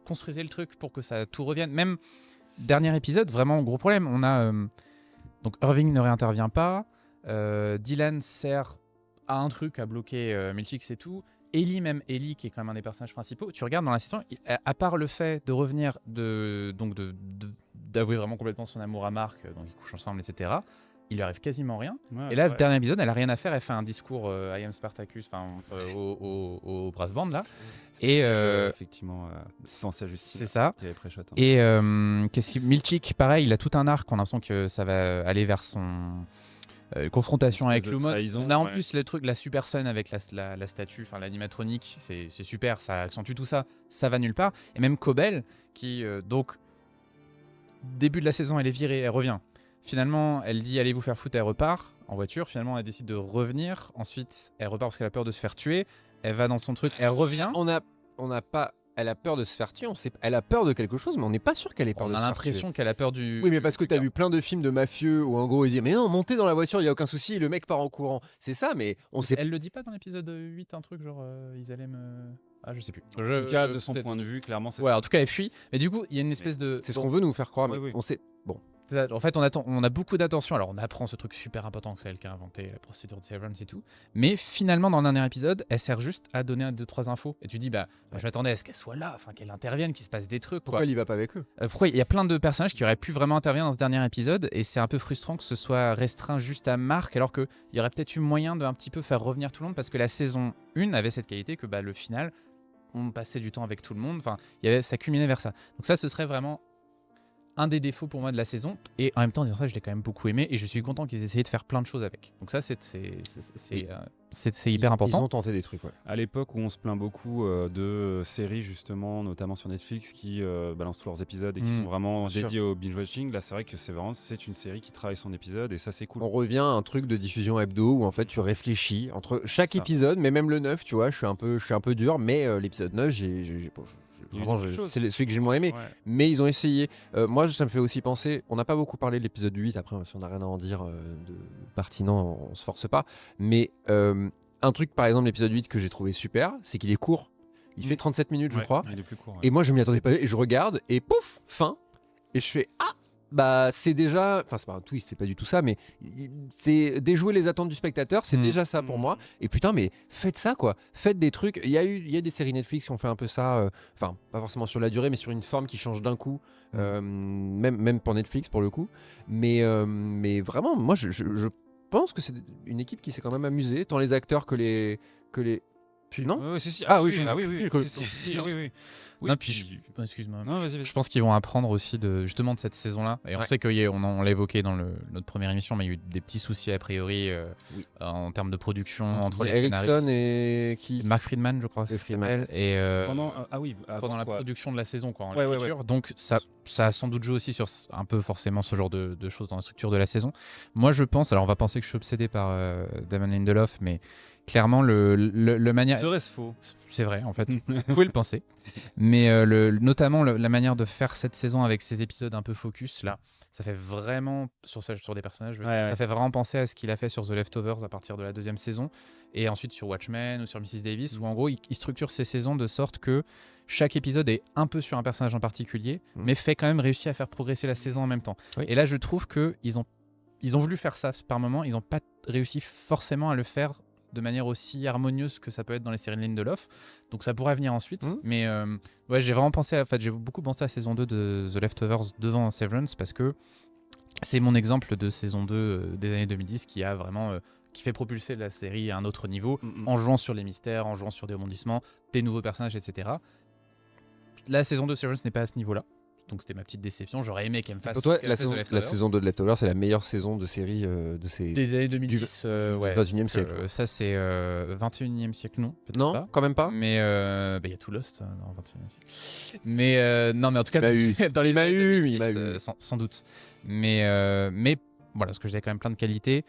construisez le truc pour que ça tout revienne. Même dernier épisode, vraiment gros problème. On a donc Irving ne réintervient pas, Dylan sert à un truc à bloquer Milchix et tout. Ellie qui est quand même un des personnages principaux, tu regardes dans la saison, à part le fait de revenir d'avouer vraiment complètement son amour à Mark, donc ils couchent ensemble, etc. Il lui arrive quasiment rien. Et là, le dernier épisode, elle a rien à faire. Elle fait un discours I am Spartacus, au brass band là. Et effectivement, sans sa justice. C'est ça. Et Milchik, pareil, il a tout un arc. On a l'impression que ça va aller vers son confrontation avec Lumos. On a en plus le truc, la super scène avec la statue, enfin l'animatronique. C'est super. Ça accentue tout ça. Ça va nulle part. Et même Cobell, qui donc début de la saison, elle est virée, elle revient. Finalement, elle dit allez vous faire foutre, elle repart en voiture. Finalement, elle décide de revenir. Ensuite, elle repart parce qu'elle a peur de se faire tuer. Elle va dans son truc, elle revient. Elle a peur de se faire tuer. Elle a peur de quelque chose, mais on n'est pas sûr qu'elle ait peur de se faire tuer. On a l'impression qu'elle a peur du. Oui, mais parce que t'as vu plein de films de mafieux où en gros ils disent mais non, montez dans la voiture, il y a aucun souci. Et le mec part en courant. C'est ça, mais on sait. Elle le dit pas dans l'épisode 8, un truc genre ils allaient me. Ah, je sais plus. En tout cas, de son point de vue, clairement, c'est ça. En tout cas, elle fuit. Mais du coup, il y a une espèce de. C'est ce qu'on veut nous faire croire, mais on sait. Bon. En fait, on a beaucoup d'attention. Alors, on apprend ce truc super important que c'est elle qui a inventé la procédure de Severance et tout. Mais finalement, dans le dernier épisode, elle sert juste à donner 2-3 infos. Et tu dis, moi, je m'attendais à ce qu'elle soit là, qu'elle intervienne, qu'il se passe des trucs. Pourquoi elle y va pas avec eux Pourquoi il y a plein de personnages qui auraient pu vraiment intervenir dans ce dernier épisode. Et c'est un peu frustrant que ce soit restreint juste à Mark, alors qu'il y aurait peut-être eu moyen de un petit peu faire revenir tout le monde. Parce que la saison 1 avait cette qualité que le final, on passait du temps avec tout le monde. Enfin, ça culminait vers ça. Donc ça, ce serait vraiment un des défauts pour moi de la saison, et en même temps, disant ça, je l'ai quand même beaucoup aimé, et je suis content qu'ils aient essayé de faire plein de choses avec. Donc ça, c'est hyper important. Ils ont tenté des trucs, À l'époque où on se plaint beaucoup de séries, justement, notamment sur Netflix, qui balancent tous leurs épisodes et qui sont vraiment dédiés au binge-watching, là, c'est vrai que Severance, c'est une série qui travaille son épisode, et ça, c'est cool. On revient à un truc de diffusion hebdo, où en fait, tu réfléchis entre chaque épisode, mais même le 9, tu vois, je suis un peu dur, mais l'épisode 9, c'est celui que j'ai le moins aimé, mais ils ont essayé. Moi, ça me fait aussi penser, on n'a pas beaucoup parlé de l'épisode 8, après si on n'a rien à en dire de pertinent, on se force pas, mais un truc par exemple l'épisode 8 que j'ai trouvé super, c'est qu'il est court, il fait 37 minutes je crois, il est plus court, et moi je m'y attendais pas, et je regarde, et pouf, fin, et je fais bah c'est déjà, enfin c'est pas un twist, c'est pas du tout ça, mais c'est déjouer les attentes du spectateur, c'est déjà ça pour moi. Et putain, mais faites ça quoi, faites des trucs. Il y a des séries Netflix qui ont fait un peu ça, enfin pas forcément sur la durée, mais sur une forme qui change d'un coup, même pour Netflix pour le coup. Mais vraiment, moi je pense que c'est une équipe qui s'est quand même amusée, tant les acteurs que les non. Ouais, si. Ah oui, oui, oui. Non, puis excuse-moi. Non, vas-y. Je pense qu'ils vont apprendre aussi justement de cette saison-là. Et on sait qu'on l'a évoqué dans notre première émission, mais il y a eu des petits soucis a priori en termes de production entre les scénaristes. Et qui Mark Friedman, je crois, s'appelle. Et pendant la production de la saison, quoi, en Ouais. l'écriture. Donc ça a sans doute joué aussi sur un peu forcément ce genre de choses dans la structure de la saison. Moi, je pense, alors on va penser que je suis obsédé par Damon Lindelof, mais clairement, le manière. Serait-ce faux ? C'est vrai, en fait. Vous pouvez le penser. Mais notamment la manière de faire cette saison avec ces épisodes un peu focus, là, ça fait vraiment, sur des personnages, ça fait vraiment penser à ce qu'il a fait sur The Leftovers à partir de la 2e saison, et ensuite sur Watchmen ou sur Mrs. Davis, où en gros, il structure ces saisons de sorte que chaque épisode est un peu sur un personnage en particulier, mais fait quand même réussir à faire progresser la saison en même temps. Oui. Et là, je trouve qu'ils ont voulu faire ça par moment, ils n'ont pas réussi forcément à le faire de manière aussi harmonieuse que ça peut être dans les séries de Lindelof. Donc ça pourrait venir ensuite. Mais j'ai vraiment pensé j'ai beaucoup pensé à saison 2 de The Leftovers devant Severance, parce que c'est mon exemple de saison 2 des années 2010 qui a vraiment qui fait propulser la série à un autre niveau, en jouant sur les mystères, en jouant sur des rebondissements, des nouveaux personnages, etc. La saison 2 de Severance n'est pas à ce niveau-là. Donc c'était ma petite déception. J'aurais aimé qu'elle me fasse. Pour toi, la saison 2 de Leftovers, c'est la meilleure saison de série des années 2010, du 21e siècle. Ça, c'est 21e siècle, non. Non, pas. quand même pas. Mais il y a tout Lost dans le 21e siècle. Mais non, mais en tout cas, dans les années 2010, sans doute. Mais voilà, parce que j'ai quand même plein de qualités.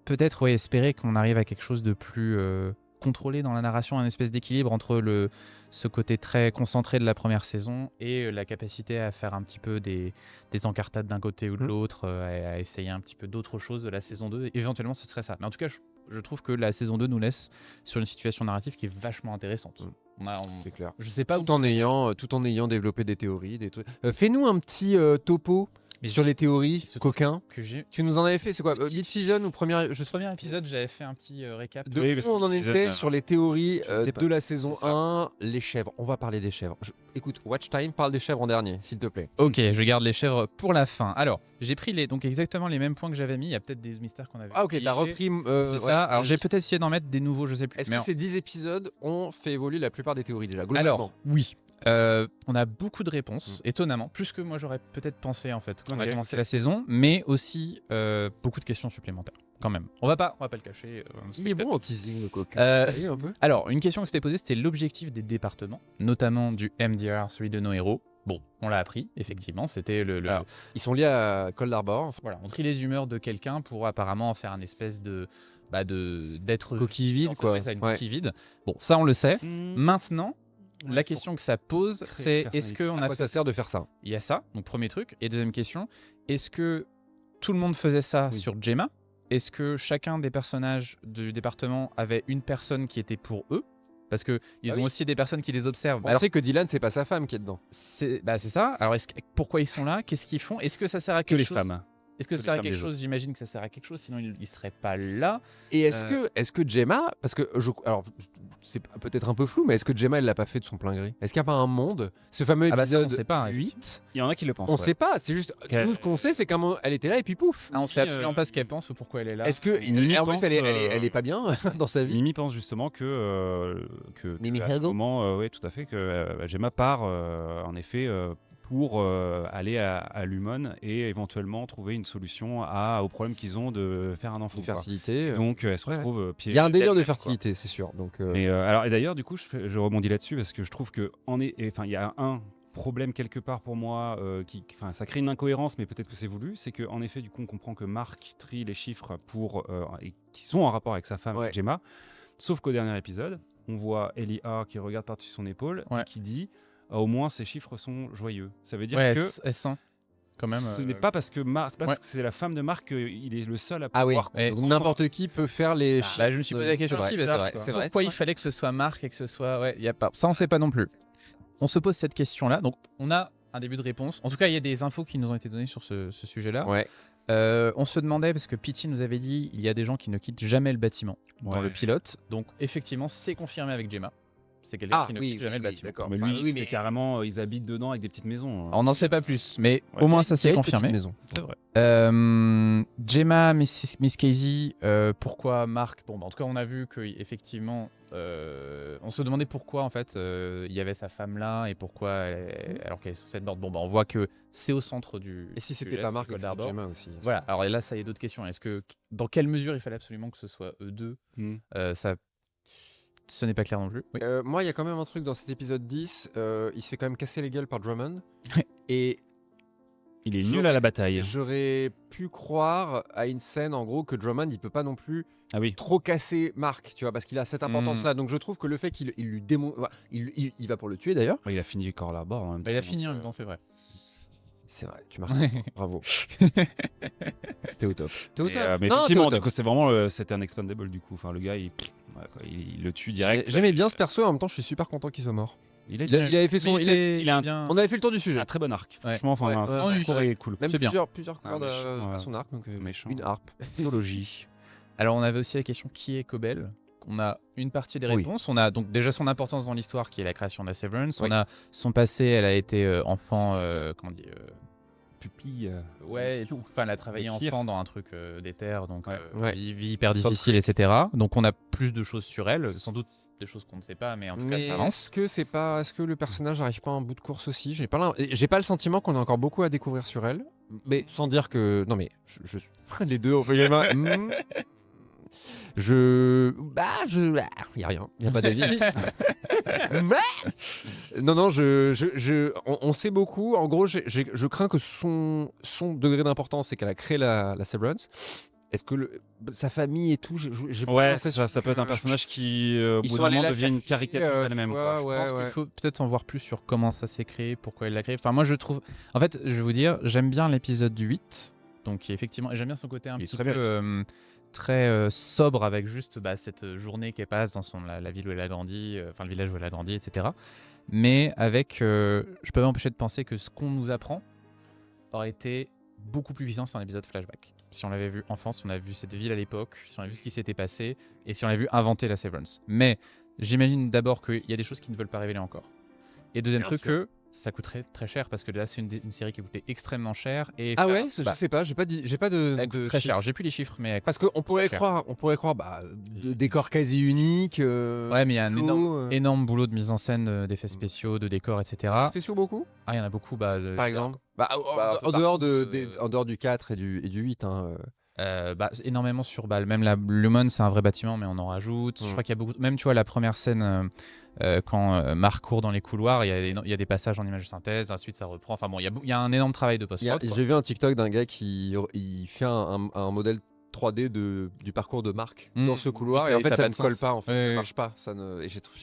Peut-être espérer qu'on arrive à quelque chose de plus contrôlé dans la narration, un espèce d'équilibre entre ce côté très concentré de la première saison et la capacité à faire un petit peu des encartades d'un côté ou de l'autre, à essayer un petit peu d'autres choses de la saison 2. Éventuellement, ce serait ça. Mais en tout cas, je trouve que la saison 2 nous laisse sur une situation narrative qui est vachement intéressante. C'est clair. Je sais pas tout en ayant développé des théories, des trucs. Fais-nous un petit topo. Mais sur les théories, coquin, tu nous en avais fait, c'est quoi Mid-season ou premier épisode, j'avais fait un petit récap. On en était sur les théories de la saison 1, les chèvres. On va parler des chèvres. Écoute, Watch Time parle des chèvres en dernier, s'il te plaît. Ok, je garde les chèvres pour la fin. Alors, j'ai pris donc exactement les mêmes points que j'avais mis. Il y a peut-être des mystères qu'on avait. Ah ok, t'as repris. C'est ça. Alors j'ai peut-être essayé d'en mettre des nouveaux, je sais plus. Est-ce que ces 10 épisodes ont fait évoluer la plupart des théories déjà, globalement? Alors, oui. On a beaucoup de réponses, étonnamment, plus que moi j'aurais peut-être pensé en fait quand on a commencé la saison, mais aussi beaucoup de questions supplémentaires quand même. On va pas le cacher. Il est bon en teasing le coquin. Un peu. Alors, une question qui s'était posée, c'était l'objectif des départements, notamment du MDR, celui de nos héros. Bon, on l'a appris, effectivement, c'était Alors, ils sont liés à Cold Harbor. Voilà, on trie les humeurs de quelqu'un pour apparemment en faire un espèce d'être coquille vide, quoi. Ouais, ça, une coquille vide. Bon, ça on le sait. Maintenant, la question que ça pose, c'est est-ce qu'on a. À quoi ça sert de faire ça? Il y a ça, donc premier truc. Et deuxième question, est-ce que tout le monde faisait ça sur Gemma? Est-ce que chacun des personnages du département avait une personne qui était pour eux? Parce qu'ils ont aussi des personnes qui les observent. On sait que Dylan, c'est pas sa femme qui est dedans. C'est ça. Alors, pourquoi ils sont là? Qu'est-ce qu'ils font? Est-ce que ça sert à quelque chose? Que les femmes. Est-ce que ça sert à quelque chose? J'imagine que ça sert à quelque chose, sinon ils ne seraient pas là. Et est-ce que Gemma, parce que alors c'est peut-être un peu flou, mais est-ce que Gemma elle l'a pas fait de son plein gré? Est-ce qu'il n'y a pas un monde, ce fameux épisode on sait pas, 8? Il y en a qui le pensent. On sait pas, c'est juste tout ce qu'on sait, c'est qu'à un moment elle était là et puis pouf. On sait absolument pas ce qu'elle pense ou pourquoi elle est là. Est-ce que en plus elle est pas bien dans sa vie? Mimi pense justement que Mimi à ce moment, oui, tout à fait, que Gemma part en effet. Pour aller à Lumon et éventuellement trouver une solution au problème qu'ils ont de faire un enfant. De fertilité. Donc elle se retrouve piégée. Il y a un délire de fertilité, c'est sûr. Donc, et d'ailleurs, du coup, je rebondis là-dessus parce que je trouve que il y a un problème quelque part pour moi ça crée une incohérence, mais peut-être que c'est voulu. C'est qu'en effet, du coup, on comprend que Mark trie les chiffres et qui sont en rapport avec sa femme, Gemma. Sauf qu'au dernier épisode, on voit Ellie A qui regarde par-dessus son épaule et qui dit. Au moins ces chiffres sont joyeux. Ça veut dire que elles sont quand même. Ce n'est pas parce que parce que c'est la femme de Marc qu'il est le seul à pouvoir. Donc n'importe qui peut faire les chiffres. Je me suis posé la question. C'est vrai. Pourquoi il fallait que ce soit Marc et que ce soit. Y a pas. Ça on sait pas non plus. On se pose cette question-là. Donc on a un début de réponse. En tout cas, il y a des infos qui nous ont été données sur ce sujet-là. Ouais. On se demandait, parce que Pity nous avait dit, il y a des gens qui ne quittent jamais le bâtiment dans le pilote. Donc effectivement, c'est confirmé avec Gemma. C'est quelqu'un qui ne quitte jamais le bâtiment. D'accord. Mais lui, Enfin, oui, c'était carrément, ils habitent dedans avec des petites maisons. On n'en sait pas plus, mais Ouais. au moins ça il y a c'est une confirmé. petite maison. C'est vrai. Gemma, Miss Casey, pourquoi Marc? Bon, bah, en tout cas, on a vu qu'effectivement, on se demandait pourquoi en fait il y avait sa femme là et pourquoi, alors qu'elle est sur cette board. Bon, bah, on voit que c'est au centre du. Et si du c'était geste, pas Marc, Cold c'était Harbor. Gemma aussi. Voilà, alors là, ça y a d'autres questions. Est-ce que, dans quelle mesure il fallait absolument que ce soit eux deux? Ça, ce n'est pas clair non plus. Oui. Moi, il y a quand même un truc dans cet épisode 10. Il se fait quand même casser les gueules par Drummond. Ouais. Et Il est nul à la bataille. j'aurais pu croire à une scène, en gros, que Drummond, il peut pas non plus Ah oui. trop casser Marc, tu vois, parce qu'il a cette importance-là. Donc je trouve que le fait qu'il lui démontre. Il va pour le tuer d'ailleurs. Il a fini Cold Harbor en même temps. Bah, il a donc, fini en même temps, c'est vrai. C'est vrai, tu marques. Bravo. T'es au top. T'es au Mais, top. mais Non, effectivement, t'es au du top. coup, c'est vraiment c'était un expendable du coup. Enfin, le gars, il le tue direct. J'aimais bien ce perso, en même temps, je suis super content qu'il soit mort. Il Il avait fait son. Mais il a un- bien. On avait fait le tour du sujet. un très bon arc. Ouais. Franchement, enfin, Ouais, son ouais, parcours est cool. Même c'est bien. plusieurs Ah, cordes méchant, à son arc, donc Méchant. une harpe. Technologie. Alors, on avait aussi la question qui est Cobel. On a une partie des Oui. réponses. On a donc déjà son importance dans l'histoire, qui est la création de la Severance. Oui. On a son passé. Elle a été enfant, comment on dit, Pupille. ouais, enfin, elle a travaillé Le pire. enfant dans un truc d'éther, donc Ouais. vie hyper Sauf difficile, etc. Donc, on a plus de choses sur elle. Sans doute des choses qu'on ne sait pas, mais en tout cas, Mais ça avance. est-ce que le personnage n'arrive pas en bout de course aussi? J'ai pas le sentiment qu'on a encore beaucoup à découvrir sur elle. Mais sans dire que non mais les deux on fait les mains. Y a rien, y a pas d'avis. Non, on sait beaucoup. En gros, je crains que son degré d'importance, c'est qu'elle a créé la Severance. Est-ce que sa famille et tout, j'ai pas Ouais, l'impression ça peut être un que- personnage qui, au Ils bout sont d'un allés moment, la devient une chercher, caricature d'elle-même. quoi. ouais, Je pense ouais. qu'il faut peut-être en voir plus sur comment ça s'est créé, pourquoi elle l'a créé. Enfin, moi, je trouve. En fait, je vais vous dire, j'aime bien l'épisode 8. Donc, effectivement, et j'aime bien son côté un Il est petit très peu très sobre avec juste cette journée qu'elle passe dans la ville où elle a grandi, enfin, le village où elle a grandi, etc. Mais avec. Je peux pas m'empêcher de penser que ce qu'on nous apprend aurait été beaucoup plus puissant sur un épisode flashback. Si on l'avait vu enfant, si on avait vu cette ville à l'époque, si on avait vu ce qui s'était passé, et si on avait vu inventer la Severance. Mais j'imagine d'abord qu'il y a des choses qui ne veulent pas révéler encore. Et deuxième Bien truc, sûr. que ça coûterait très cher, parce que là, c'est une série qui a coûté extrêmement cher. Et Ah faire- ouais, je bah, sais pas, j'ai pas de elle coûte très cher. J'ai plus les chiffres, mais elle coûte Parce qu'on pourrait cher. croire, de décor quasi unique. Ouais, mais il y a un flow, énorme boulot de mise en scène, d'effets spéciaux, de décors, etc. spéciaux beaucoup, Ah, il y en a beaucoup. par exemple. un peu En dehors partout, en dehors du 4 et du 8. Hein. Énormément sur balle. Même la Lumon, c'est un vrai bâtiment, mais on en rajoute. Je crois qu'il y a beaucoup. Même, tu vois, la première scène, quand Marc court dans les couloirs, il y a des passages en image de synthèse, ensuite ça reprend. Enfin bon, il y a un énorme travail de post-prod. J'ai vu un TikTok d'un gars qui il fait un modèle 3D du parcours de Marc dans ce couloir, Ça- et en fait ça a ça pas ne de colle sens. pas, en fait, Ouais, ça ouais. marche pas. Et j'ai trouvé,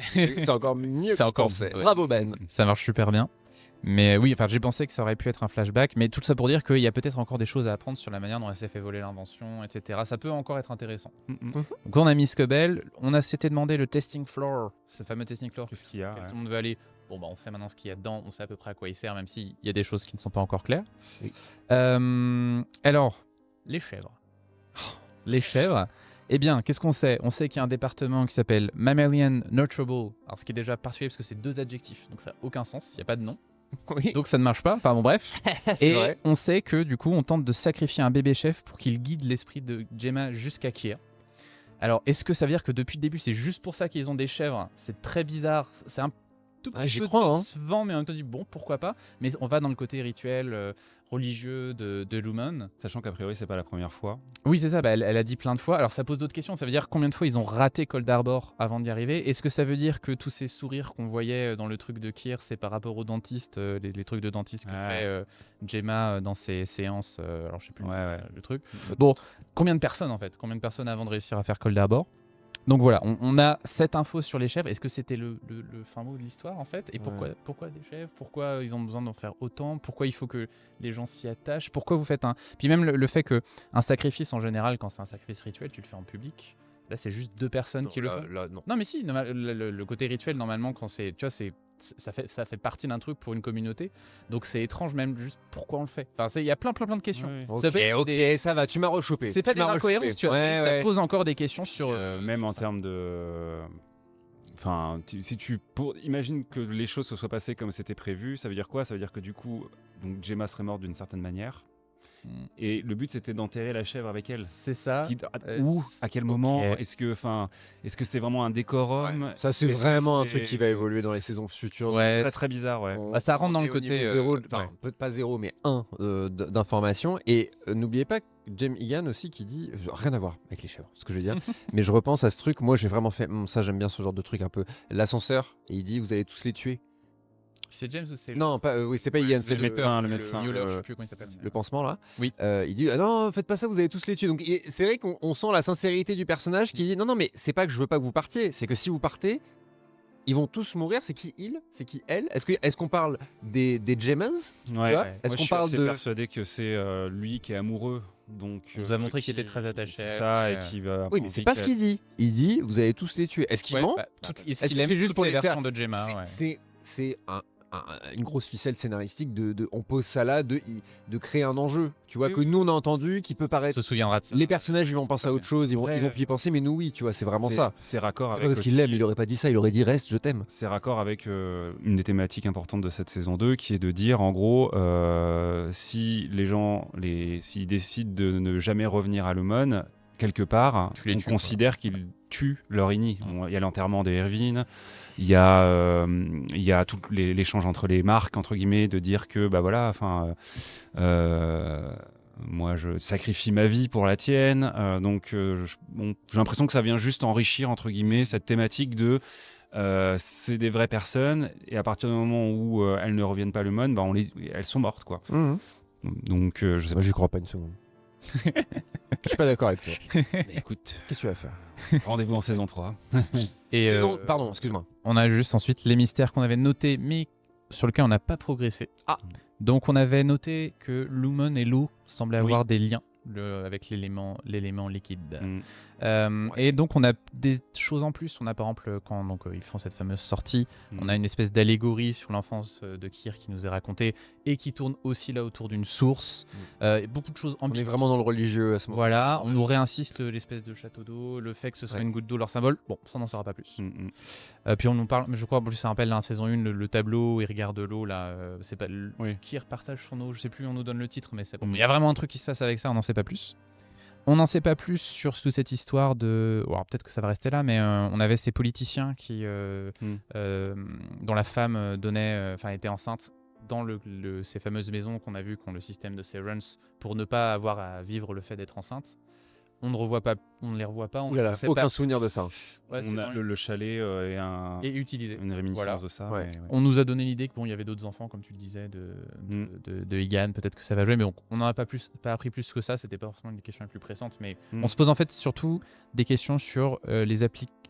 c'est encore mieux. C'est encore- que je pensais. ouais. Bravo Ben. Ça marche super bien. Mais oui, enfin, j'ai pensé que ça aurait pu être un flashback, mais tout ça pour dire qu'il y a peut-être encore des choses à apprendre sur la manière dont elle s'est fait voler l'invention, etc. Ça peut encore être intéressant. Donc on a mis Scobel, on s'était demandé le testing floor, ce fameux testing floor Qu'est-ce qu'il y a auquel ouais. tout le monde veut aller. Bon, bah, on sait maintenant ce qu'il y a dedans, on sait à peu près à quoi il sert, même s'il y a des choses qui ne sont pas encore claires. Oui. Alors, les chèvres. Les chèvres, eh bien, qu'est-ce qu'on sait? On sait qu'il y a un département qui s'appelle Mammalian Nurturable, alors ce qui est déjà particulier parce que c'est 2 adjectifs, donc ça n'a aucun sens, il n'y a pas de nom. Oui, Donc ça ne marche pas, enfin bon bref. c'est Et vrai. on sait que du coup on tente de sacrifier un bébé chef pour qu'il guide l'esprit de Gemma jusqu'à Kier. Alors est-ce que ça veut dire que depuis le début c'est juste pour ça qu'ils ont des chèvres? C'est très bizarre, c'est un tout petit J'y peu crois, hein. décevant, mais en même temps dit bon pourquoi pas. Mais on va dans le côté rituel, religieux de Lumon. Sachant qu'a priori, c'est pas la première fois. Oui c'est ça, bah, elle a dit plein de fois. Alors ça pose d'autres questions, ça veut dire combien de fois ils ont raté Cold Harbor avant d'y arriver? Est-ce que ça veut dire que tous ces sourires qu'on voyait dans le truc de Kier, c'est par rapport au dentiste, les trucs de dentiste que Ouais. fait Gemma dans ses séances, alors je sais plus Ouais. le truc. Bon, combien de personnes en fait? Combien de personnes avant de réussir à faire Cold Harbor? Donc voilà, on a cette info sur les chèvres. Est-ce que c'était le fin mot de l'histoire en fait? Et pourquoi des chèvres? Pourquoi ils ont besoin d'en faire autant? Pourquoi il faut que les gens s'y attachent? Pourquoi vous faites un... Puis même le fait que un sacrifice en général, quand c'est un sacrifice rituel, tu le fais en public. Là, c'est juste 2 personnes qui le font. Non. Non, mais si, le côté rituel, normalement, quand c'est, tu vois, ça fait partie d'un truc pour une communauté. Donc c'est étrange même juste pourquoi on le fait. Enfin, il y a plein de questions. Oui. Ça va, tu m'as rechopé. C'est pas des incohérences, tu vois. Ça pose encore des questions sur. Même en termes de. Enfin, imagine que les choses se soient passées comme c'était prévu, ça veut dire quoi ? Ça veut dire que du coup, donc Gemma serait morte d'une certaine manière. Et le but c'était d'enterrer la chèvre avec elle. C'est ça. Où ? À quel moment ? Est-ce que c'est vraiment un décorum ? Ça c'est vraiment un truc qui va évoluer dans les saisons futures. Très très bizarre, ouais. Ça rentre dans le côté zéro, peut-être pas 0 mais 1 d'informations. Et n'oubliez pas que James Egan aussi qui dit rien à voir avec les chèvres, ce que je veux dire. Mais je repense à ce truc. Moi j'ai vraiment fait ça, j'aime bien ce genre de truc un peu l'ascenseur. Et il dit vous allez tous les tuer. C'est James ou c'est Non, pas, oui, c'est pas Ian, c'est le médecin. Mueller, je sais plus comment il s'appelle. Le pansement là. Oui. Il dit non, faites pas ça, vous allez tous les tuer. Donc c'est vrai qu'on sent la sincérité du personnage qui dit non, mais c'est pas que je veux pas que vous partiez, c'est que si vous partez, ils vont tous mourir. C'est qui il ? C'est qui elle ? Est-ce qu'on parle des Gemmas ? Ouais. Est-ce qu'on parle de... Je suis persuadé que c'est lui qui est amoureux. Donc, il nous a montré qu'il était très attaché. C'est ça, et qui va. Oui, mais c'est pas ce qu'il dit. Il dit vous allez tous les tuer. Est-ce qu'il ment ? Est-ce qu'il aime juste pour les versions de Gemma ? C'est une grosse ficelle scénaristique on pose ça là de créer un enjeu, tu vois, que nous on a entendu, qui peut paraître. Se souviendra de ça. Les personnages ils vont penser à autre chose, ils vont y penser, mais nous oui, tu vois, c'est vraiment ça. C'est raccord avec. Parce qu'il l'aime, il aurait pas dit ça, il aurait dit reste, je t'aime. C'est raccord avec une des thématiques importantes de cette saison 2, qui est de dire en gros, si les gens, s'ils décident de ne jamais revenir à Lumon, quelque part, on considère qu'ils tuent leur ini. Il y a l'enterrement de Erwin. Il y a tout l'échange entre les marques, entre guillemets, de dire que bah voilà, enfin, moi je sacrifie ma vie pour la tienne. Donc j'ai l'impression que ça vient juste enrichir entre guillemets cette thématique de c'est des vraies personnes et à partir du moment où elles ne reviennent pas à Lumon, bah elles sont mortes quoi. Donc je sais pas, j'y crois pas une seconde. Je suis pas d'accord avec toi. Mais écoute, qu'est-ce que tu vas faire ? Rendez-vous en saison 3. Et pardon, excuse-moi. On a juste ensuite les mystères qu'on avait notés, mais sur lesquels on n'a pas progressé. Donc on avait noté que Lumon et l'eau semblaient avoir des liens avec l'élément liquide. Et donc on a des choses en plus. On a par exemple quand ils font cette fameuse sortie, on a une espèce d'allégorie sur l'enfance de Keir qui nous est racontée et qui tourne aussi là autour d'une source. Beaucoup de choses ambiguës. On est vraiment dans le religieux à ce moment. Voilà, on nous réinsiste l'espèce de château d'eau, le fait que ce soit une goutte d'eau leur symbole. Bon, ça n'en saura pas plus. Puis on nous parle, mais je crois en plus ça rappelle dans la saison 1 le tableau, il regarde l'eau là, c'est pas Keir partage son eau, je sais plus, on nous donne le titre, mais c'est bon. Il y a vraiment un truc qui se passe avec ça, on n'en sait pas plus. On n'en sait pas plus sur toute cette histoire de. Alors peut-être que ça va rester là, mais on avait ces politiciens qui, dont la femme était enceinte dans ces fameuses maisons qu'on a vues, qui ont le système de Severance, pour ne pas avoir à vivre le fait d'être enceinte. On ne les revoit pas. Aucun souvenir de ça. Ouais, le chalet est utilisé. Une réminiscence de ça. Ouais. On nous a donné l'idée qu'il y avait d'autres enfants, comme tu le disais, de Egan. Peut-être que ça va jouer, mais on n'en a pas appris plus que ça. C'était pas forcément une des questions les plus pressantes, mais on se pose en fait surtout des questions sur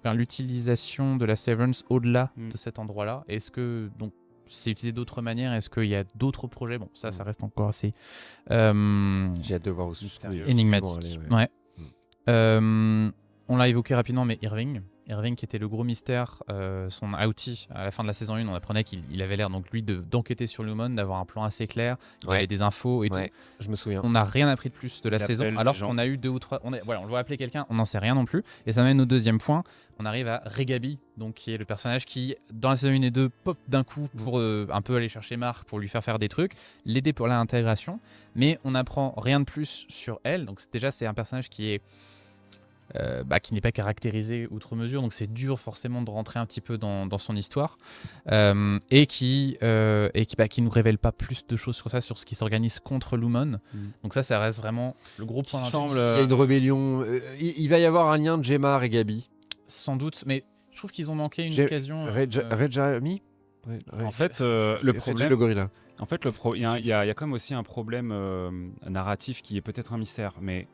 l'utilisation de la Severance au-delà de cet endroit-là. Est-ce que c'est utilisé d'autres manières? Est-ce qu'il y a d'autres projets? Bon, ça reste encore assez j'ai hâte de voir aussi énigmatique. On l'a évoqué rapidement, mais Irving qui était le gros mystère, son outie à la fin de la saison 1, on apprenait qu'il avait l'air donc lui d'enquêter sur Lumon, d'avoir un plan assez clair, il avait des infos et tout. Je me souviens. On n'a rien appris de plus de la saison, alors qu'on a eu 2 ou 3. On le voit appeler quelqu'un, on n'en sait rien non plus. Et ça mène au deuxième point. On arrive à Regaby, donc qui est le personnage qui, dans la saison 1 et 2, pop d'un coup pour un peu aller chercher Marc, pour lui faire des trucs, l'aider pour l'intégration. Mais on n'apprend rien de plus sur elle. Donc c'est un personnage qui est qui n'est pas caractérisé outre mesure, donc c'est dur forcément de rentrer un petit peu dans son histoire, et qui nous révèle pas plus de choses sur ça, sur ce qui s'organise contre Lumon. Donc ça reste vraiment le gros point. Il y a une rébellion, il va y avoir un lien de Gemma et Gabi. Sans doute, mais je trouve qu'ils ont manqué une occasion. Rejami En fait, le problème... Le gorilla. En fait, il y a quand même aussi un problème narratif qui est peut-être un mystère, mais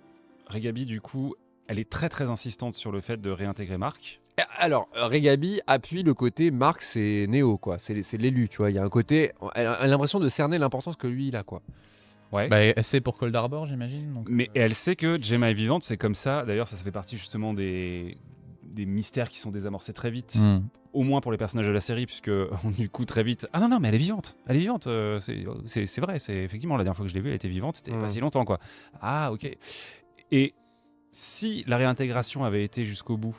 Regaby, du coup, elle est très très insistante sur le fait de réintégrer Marc. Alors, Regaby appuie le côté Marc, c'est Néo, quoi. C'est l'élu, tu vois. Il y a un côté, elle a l'impression de cerner l'importance que lui il a, quoi. Ouais. Bah, c'est pour Cold Harbor, j'imagine. Donc, Mais elle sait que Gemma est vivante, c'est comme ça. D'ailleurs, ça fait partie justement des mystères qui sont désamorcés très vite. Au moins pour les personnages de la série, puisque du coup très vite, ah non mais elle est vivante, c'est vrai, c'est effectivement la dernière fois que je l'ai vue, elle était vivante, c'était pas si longtemps quoi. Ah ok. Et si la réintégration avait été jusqu'au bout,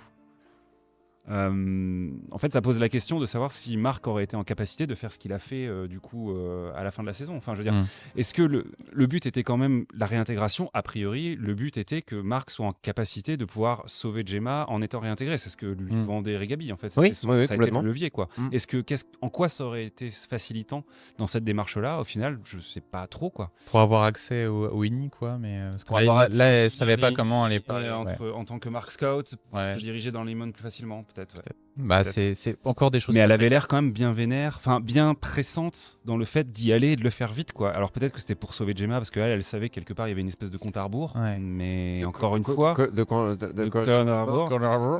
en fait ça pose la question de savoir si Mark aurait été en capacité de faire ce qu'il a fait du coup à la fin de la saison. Enfin je veux dire, est-ce que le but était quand même la réintégration? A priori le but était que Mark soit en capacité de pouvoir sauver Gemma en étant réintégré. C'est ce que lui vendait Regaby en fait. Oui, ça a été complètement. le levier quoi. En quoi ça aurait été facilitant dans cette démarche là? Au final je sais pas trop quoi. pour avoir accès au INI quoi, mais parce que là, elle savait pas comment aller en tant que Mark Scout, se diriger dans l'Emon plus facilement peut-être. Bah c'est encore des choses. Mais elle avait l'air quand même bien vénère, enfin bien pressante dans le fait d'y aller et de le faire vite quoi. Alors peut-être que c'était pour sauver Gemma parce qu'elle elle savait quelque part il y avait une espèce de compte à rebours. Mais encore une fois, et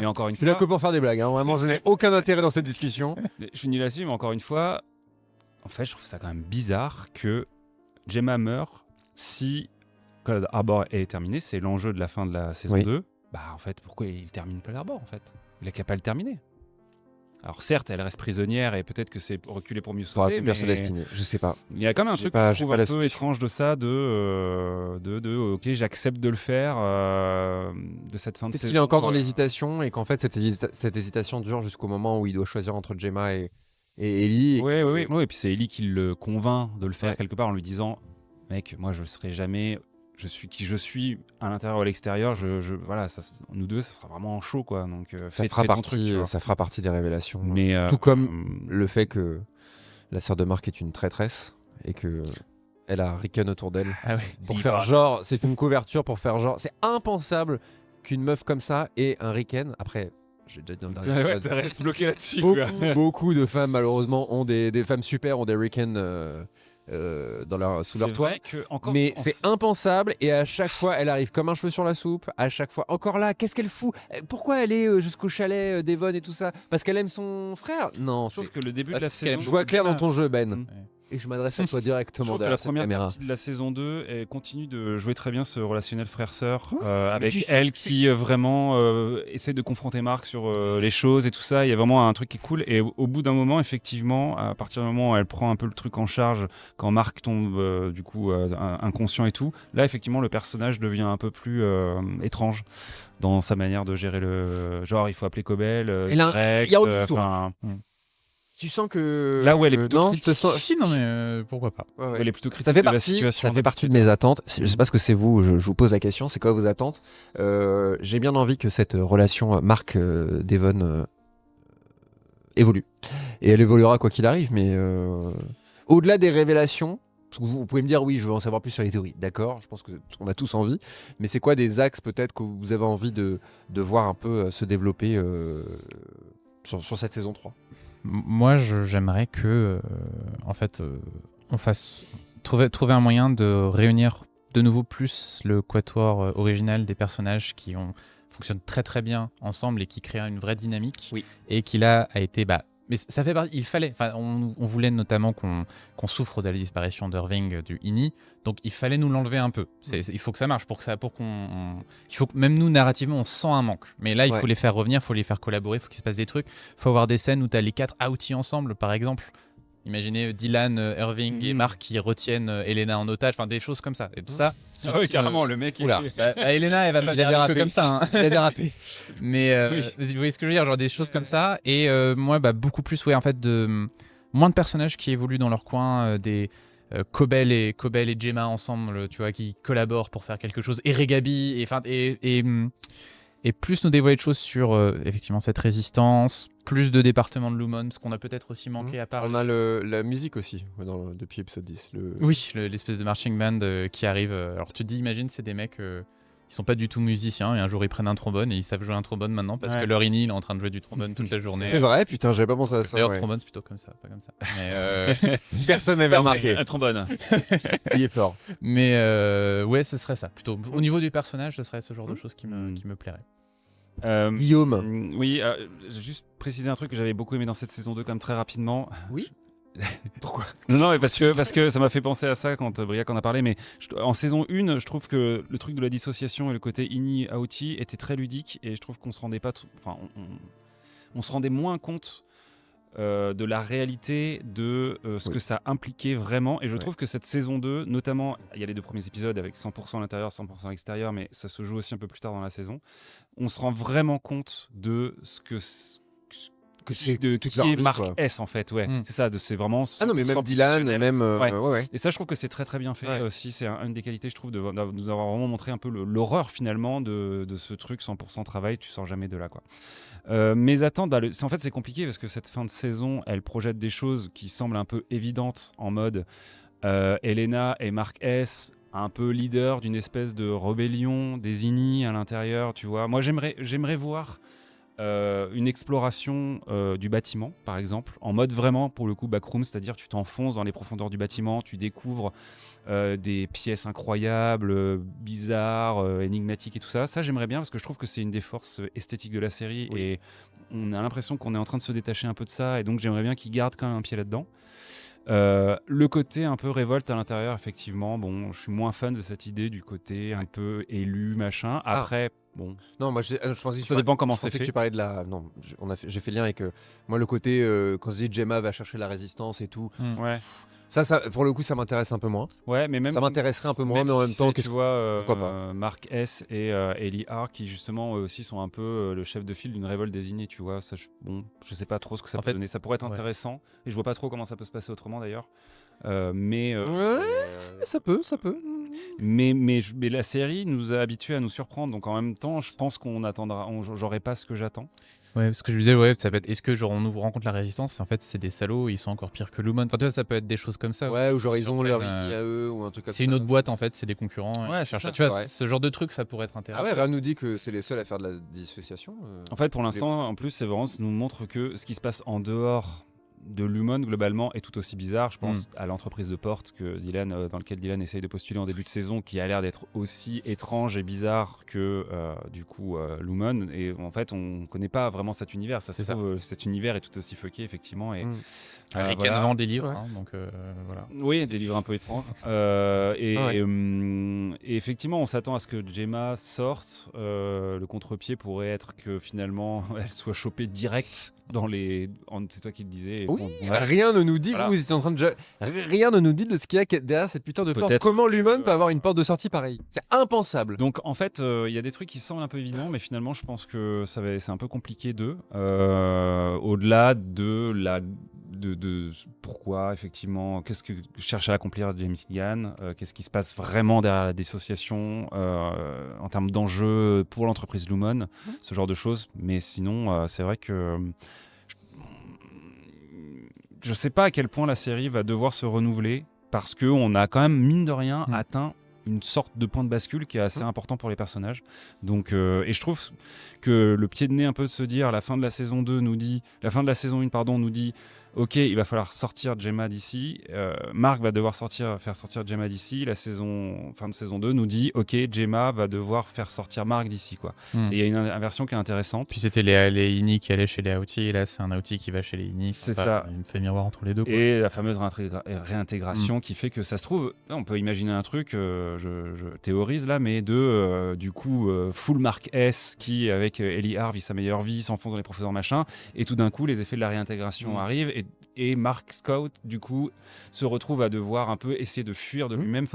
encore une Je suis là fois, que pour faire des blagues. Vraiment, je n'ai aucun intérêt dans cette discussion. je finis là-dessus, mais encore une fois, en fait, je trouve ça quand même bizarre que Gemma meure si Cold Harbor est terminé. C'est l'enjeu de la fin de la saison 2. Bah en fait, pourquoi il termine Cold Harbor en fait? Il est capable de le terminer. Alors certes, elle reste prisonnière et peut-être que c'est reculer pour mieux sauter, mais sa destinée. Je sais pas. il y a quand même un truc que je trouve un peu étrange de ça, ok, j'accepte de le faire de cette fin de saison. Est-ce qu'il est encore dans l'hésitation et qu'en fait cette hésitation dure jusqu'au moment où il doit choisir entre Gemma et Ellie. Oui, et puis c'est Ellie qui le convainc de le faire quelque part en lui disant, mec, moi je serai jamais... Je suis qui je suis à l'intérieur ou à l'extérieur. Voilà, nous deux, ça sera vraiment en chaud, quoi. Donc, ça fera partie des révélations. Mais tout comme le fait que la sœur de Mark est une traîtresse et que elle a Rickon autour d'elle pour faire genre. C'est une couverture pour faire genre. C'est impensable qu'une meuf comme ça ait un Rickon. Après, j'ai déjà dit dans le dernier épisode. Tu restes bloqué là-dessus. Beaucoup de femmes malheureusement ont des femmes super ont des Rickon. Sous leur toit, mais c'est impensable et à chaque fois elle arrive comme un cheveu sur la soupe. À chaque fois, encore là, qu'est-ce qu'elle fout? Pourquoi elle est jusqu'au chalet d'Evon et tout ça? Parce qu'elle aime son frère? Non, je trouve que le début de la saison, je vois clair dans ton jeu, Ben. Et je m'adresse à toi directement derrière cette caméra. La première partie de la saison 2 elle continue de jouer très bien ce relationnel frère-sœur avec elle qui vraiment essaie de confronter Mark sur les choses et tout ça. Il y a vraiment un truc qui est cool et au bout d'un moment, effectivement, à partir du moment où elle prend un peu le truc en charge, quand Mark tombe du coup inconscient et tout, là effectivement le personnage devient un peu plus étrange dans sa manière de gérer le genre. Il faut appeler Cobel. Il y a autre histoire. Tu sens que là où elle est plutôt critique. Si, non mais pourquoi pas. Elle est plutôt critique ça fait de la partie, situation. Ça fait partie de mes attentes. Je sais pas ce que c'est vous. Je vous pose la question. C'est quoi vos attentes? J'ai bien envie que cette relation Mark Devon évolue. Et elle évoluera quoi qu'il arrive. Mais au-delà des révélations, parce que vous pouvez me dire oui, je veux en savoir plus sur les théories. D'accord. Je pense que on a tous envie. Mais c'est quoi des axes peut-être que vous avez envie de voir un peu se développer sur cette saison 3? Moi, j'aimerais que, en fait, on fasse trouver un moyen de réunir de nouveau plus le quatuor original des personnages qui fonctionnent très très bien ensemble et qui créent une vraie dynamique. Oui. Et qui là a été, mais ça fait partie. Il fallait. Enfin, on voulait notamment qu'on souffre de la disparition d'Irving du INI. Donc il fallait nous l'enlever un peu. Il faut que ça marche il faut que même nous narrativement on sent un manque. Mais là il faut les faire revenir, il faut les faire collaborer, il faut qu'il se passe des trucs. Il faut avoir des scènes où tu as les 4 outies ensemble par exemple. Imaginez Dylan, Irving et Mark qui retiennent Elena en otage, enfin des choses comme ça. Et tout ça. Carrément le mec. Elena elle va pas faire un peu comme ça. Il a dérapé. Mais vous voyez ce que je veux dire, genre des choses comme ça. Et moi beaucoup plus en fait moins de personnages qui évoluent dans leur coin, des Cobel et Gemma ensemble, tu vois, qui collaborent pour faire quelque chose, et Regaby, et plus nous dévoiler de choses sur effectivement cette résistance, plus de départements de Lumon, ce qu'on a peut-être aussi manqué à part. On a la musique aussi depuis épisode 10. Oui, l'espèce de marching band qui arrive. Alors tu te dis, imagine, c'est des mecs ils sont pas du tout musiciens et un jour ils prennent un trombone et ils savent jouer un trombone maintenant parce que leur ini il est en train de jouer du trombone toute la journée. C'est vrai, putain, j'avais pas pensé à ça. D'ailleurs, trombone c'est plutôt comme ça, pas comme ça. Mais personne n'avait remarqué. Un trombone. Il est fort. Mais ouais, ce serait ça. Plutôt au niveau du personnage, ce serait ce genre de choses qui me plairait. Guillaume. Oui, j'ai juste précisé un truc que j'avais beaucoup aimé dans cette saison 2 comme très rapidement. Oui. Pourquoi ? Non, mais parce que ça m'a fait penser à ça quand Briac en a parlé. Mais en saison 1, je trouve que le truc de la dissociation et le côté ini-outi était très ludique. Et je trouve qu'on se rendait pas. On se rendait moins compte de la réalité de ce que ça impliquait vraiment. Et je trouve que cette saison 2, notamment, il y a les 2 premiers épisodes avec 100% à l'intérieur, 100% à l'extérieur, mais ça se joue aussi un peu plus tard dans la saison. On se rend vraiment compte de ce que. Qui est Mark S en fait, c'est ça, c'est vraiment. Ah non, mais même Dylan, même. Et ça, je trouve que c'est très très bien fait aussi. C'est une des qualités, je trouve, de nous avoir vraiment montré un peu l'horreur finalement de ce truc 100% travail. Tu sors jamais de là, quoi. Mes attentes, en fait, c'est compliqué parce que cette fin de saison, elle projette des choses qui semblent un peu évidentes en mode Elena et Mark S. Un peu leader d'une espèce de rébellion des Ini à l'intérieur, tu vois. Moi, j'aimerais voir. Une exploration du bâtiment, par exemple, en mode vraiment, pour le coup, backroom, c'est-à-dire tu t'enfonces dans les profondeurs du bâtiment, tu découvres des pièces incroyables, bizarres, énigmatiques et tout ça. Ça, j'aimerais bien parce que je trouve que c'est une des forces esthétiques de la série et on a l'impression qu'on est en train de se détacher un peu de ça et donc j'aimerais bien qu'ils gardent quand même un pied là-dedans. Le côté un peu révolte à l'intérieur, effectivement, bon, je suis moins fan de cette idée du côté un peu élu, machin. Après, bon. Non, moi, je pensais que ça dépend comment c'est fait. Que tu parlais de la. Non, j'ai fait le lien avec moi le côté quand je dis Gemma va chercher la résistance et tout. Ouais. Ça, pour le coup, ça m'intéresse un peu moins. Ouais, mais même ça m'intéresserait un peu moins, mais en même temps, tu vois, Mark S et Ellie R qui justement eux aussi sont un peu le chef de file d'une révolte désignée, tu vois. Ça, je sais pas trop ce que ça peut donner. Ça pourrait être intéressant et je vois pas trop comment ça peut se passer autrement d'ailleurs. Ça peut. Mais la série nous a habitués à nous surprendre, donc en même temps, je pense qu'on attendra. J'aurai pas ce que j'attends. Ouais, parce que je disais, ça peut être. Est-ce que genre on nous rencontre la résistance? En fait, c'est des salauds, ils sont encore pires que Lumon. Enfin, tu vois, ça peut être des choses comme ça. Ouais, aussi. ou genre ils ont leur vie à eux ou un truc comme ça. C'est une autre boîte en fait, c'est des concurrents. Ouais, c'est ça. Tu vois, ce genre de truc, ça pourrait être intéressant. Ah ouais, Ram nous dit que c'est les seuls à faire de la dissociation. En fait, pour l'instant, en plus, Severance nous montre que ce qui se passe en dehors de Lumon globalement est tout aussi bizarre. Je pense à l'entreprise de porte que Dylan, dans lequel Dylan essaye de postuler en début de saison, qui a l'air d'être aussi étrange et bizarre que du coup Lumon. Et en fait, on connaît pas vraiment cet univers. Ça se trouve, cet univers est tout aussi fucké effectivement. Et Rick vend des livres, donc voilà. Oui, des livres un peu étranges. Et effectivement, on s'attend à ce que Gemma sorte. Le contre-pied pourrait être que finalement, elle soit chopée direct dans les. C'est toi qui le disais. Oui, rien ne nous dit que vous étiez en train de. Rien ne nous dit de ce qu'il y a derrière cette putain de porte. Comment Lumon peut avoir une porte de sortie pareille? C'est impensable. Donc en fait, il y a des trucs qui semblent un peu évidents, mais finalement, je pense que c'est un peu compliqué d'eux. Au-delà de la. De pourquoi effectivement, qu'est-ce que cherche à accomplir James Gunn, qu'est-ce qui se passe vraiment derrière la dissociation en termes d'enjeux pour l'entreprise Lumon, ce genre de choses. Mais sinon, c'est vrai que je sais pas à quel point la série va devoir se renouveler parce qu'on a quand même, mine de rien, atteint une sorte de point de bascule qui est assez important pour les personnages. Donc, et je trouve que le pied de nez un peu de se dire la fin de la saison 1 nous dit ok, il va falloir sortir Gemma d'ici. Mark va devoir faire sortir Gemma d'ici. Fin de saison 2 nous dit ok, Gemma va devoir faire sortir Mark d'ici, quoi. Et il y a une inversion qui est intéressante. Puis c'était les Ini qui allaient chez les Outi, et là c'est un Outi qui va chez les Ini. C'est ça. Une fait miroir entre les deux, quoi. Et la fameuse réintégration qui fait que ça se trouve, on peut imaginer un truc, je théorise là, mais du coup, full Mark S qui avec Ellie R vit sa meilleure vie, s'enfonce dans les profondeurs machin, et tout d'un coup les effets de la réintégration arrivent et Mark Scout du coup se retrouve à devoir un peu essayer de fuir de lui-même,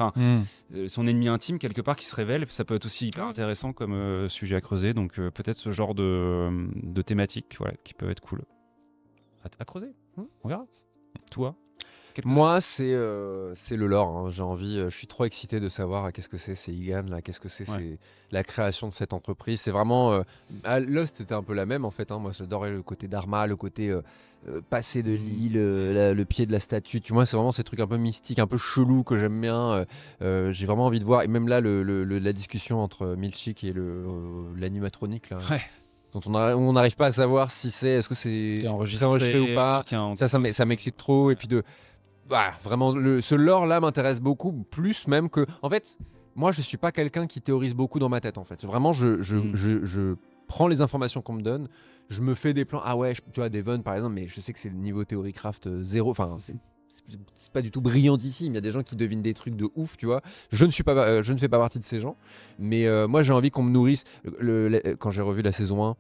son ennemi intime quelque part qui se révèle. Ça peut être aussi hyper intéressant comme sujet à creuser, donc peut-être ce genre de thématiques qui peuvent être cool à creuser. On verra. Toi, moi, c'est le lore. J'ai envie. Je suis trop excité de savoir qu'est-ce que c'est Egan là. Qu'est-ce que c'est la création de cette entreprise. C'est vraiment. Lost c'était un peu la même en fait. Moi, j'adorais le côté Dharma, le côté passer de l'île, le pied de la statue. Tu vois, c'est vraiment ces trucs un peu mystiques, un peu chelous que j'aime bien. J'ai vraiment envie de voir. Et même là, la discussion entre Milchik et l'animatronique là. Ouais. Dont on n'arrive pas à savoir si est-ce que c'est enregistré ou pas. Ça m'excite trop. Et puis vraiment, ce lore-là m'intéresse beaucoup, plus même que... En fait, moi, je suis pas quelqu'un qui théorise beaucoup dans ma tête, en fait. Vraiment, je prends les informations qu'on me donne, je me fais des plans. Ah ouais, tu vois, Devon, par exemple, mais je sais que c'est le niveau Theorycraft 0. Enfin, c'est pas du tout brillantissime. Il y a des gens qui devinent des trucs de ouf, tu vois. Je ne fais pas partie de ces gens, mais moi j'ai envie qu'on me nourrisse. Quand j'ai revu la saison 1,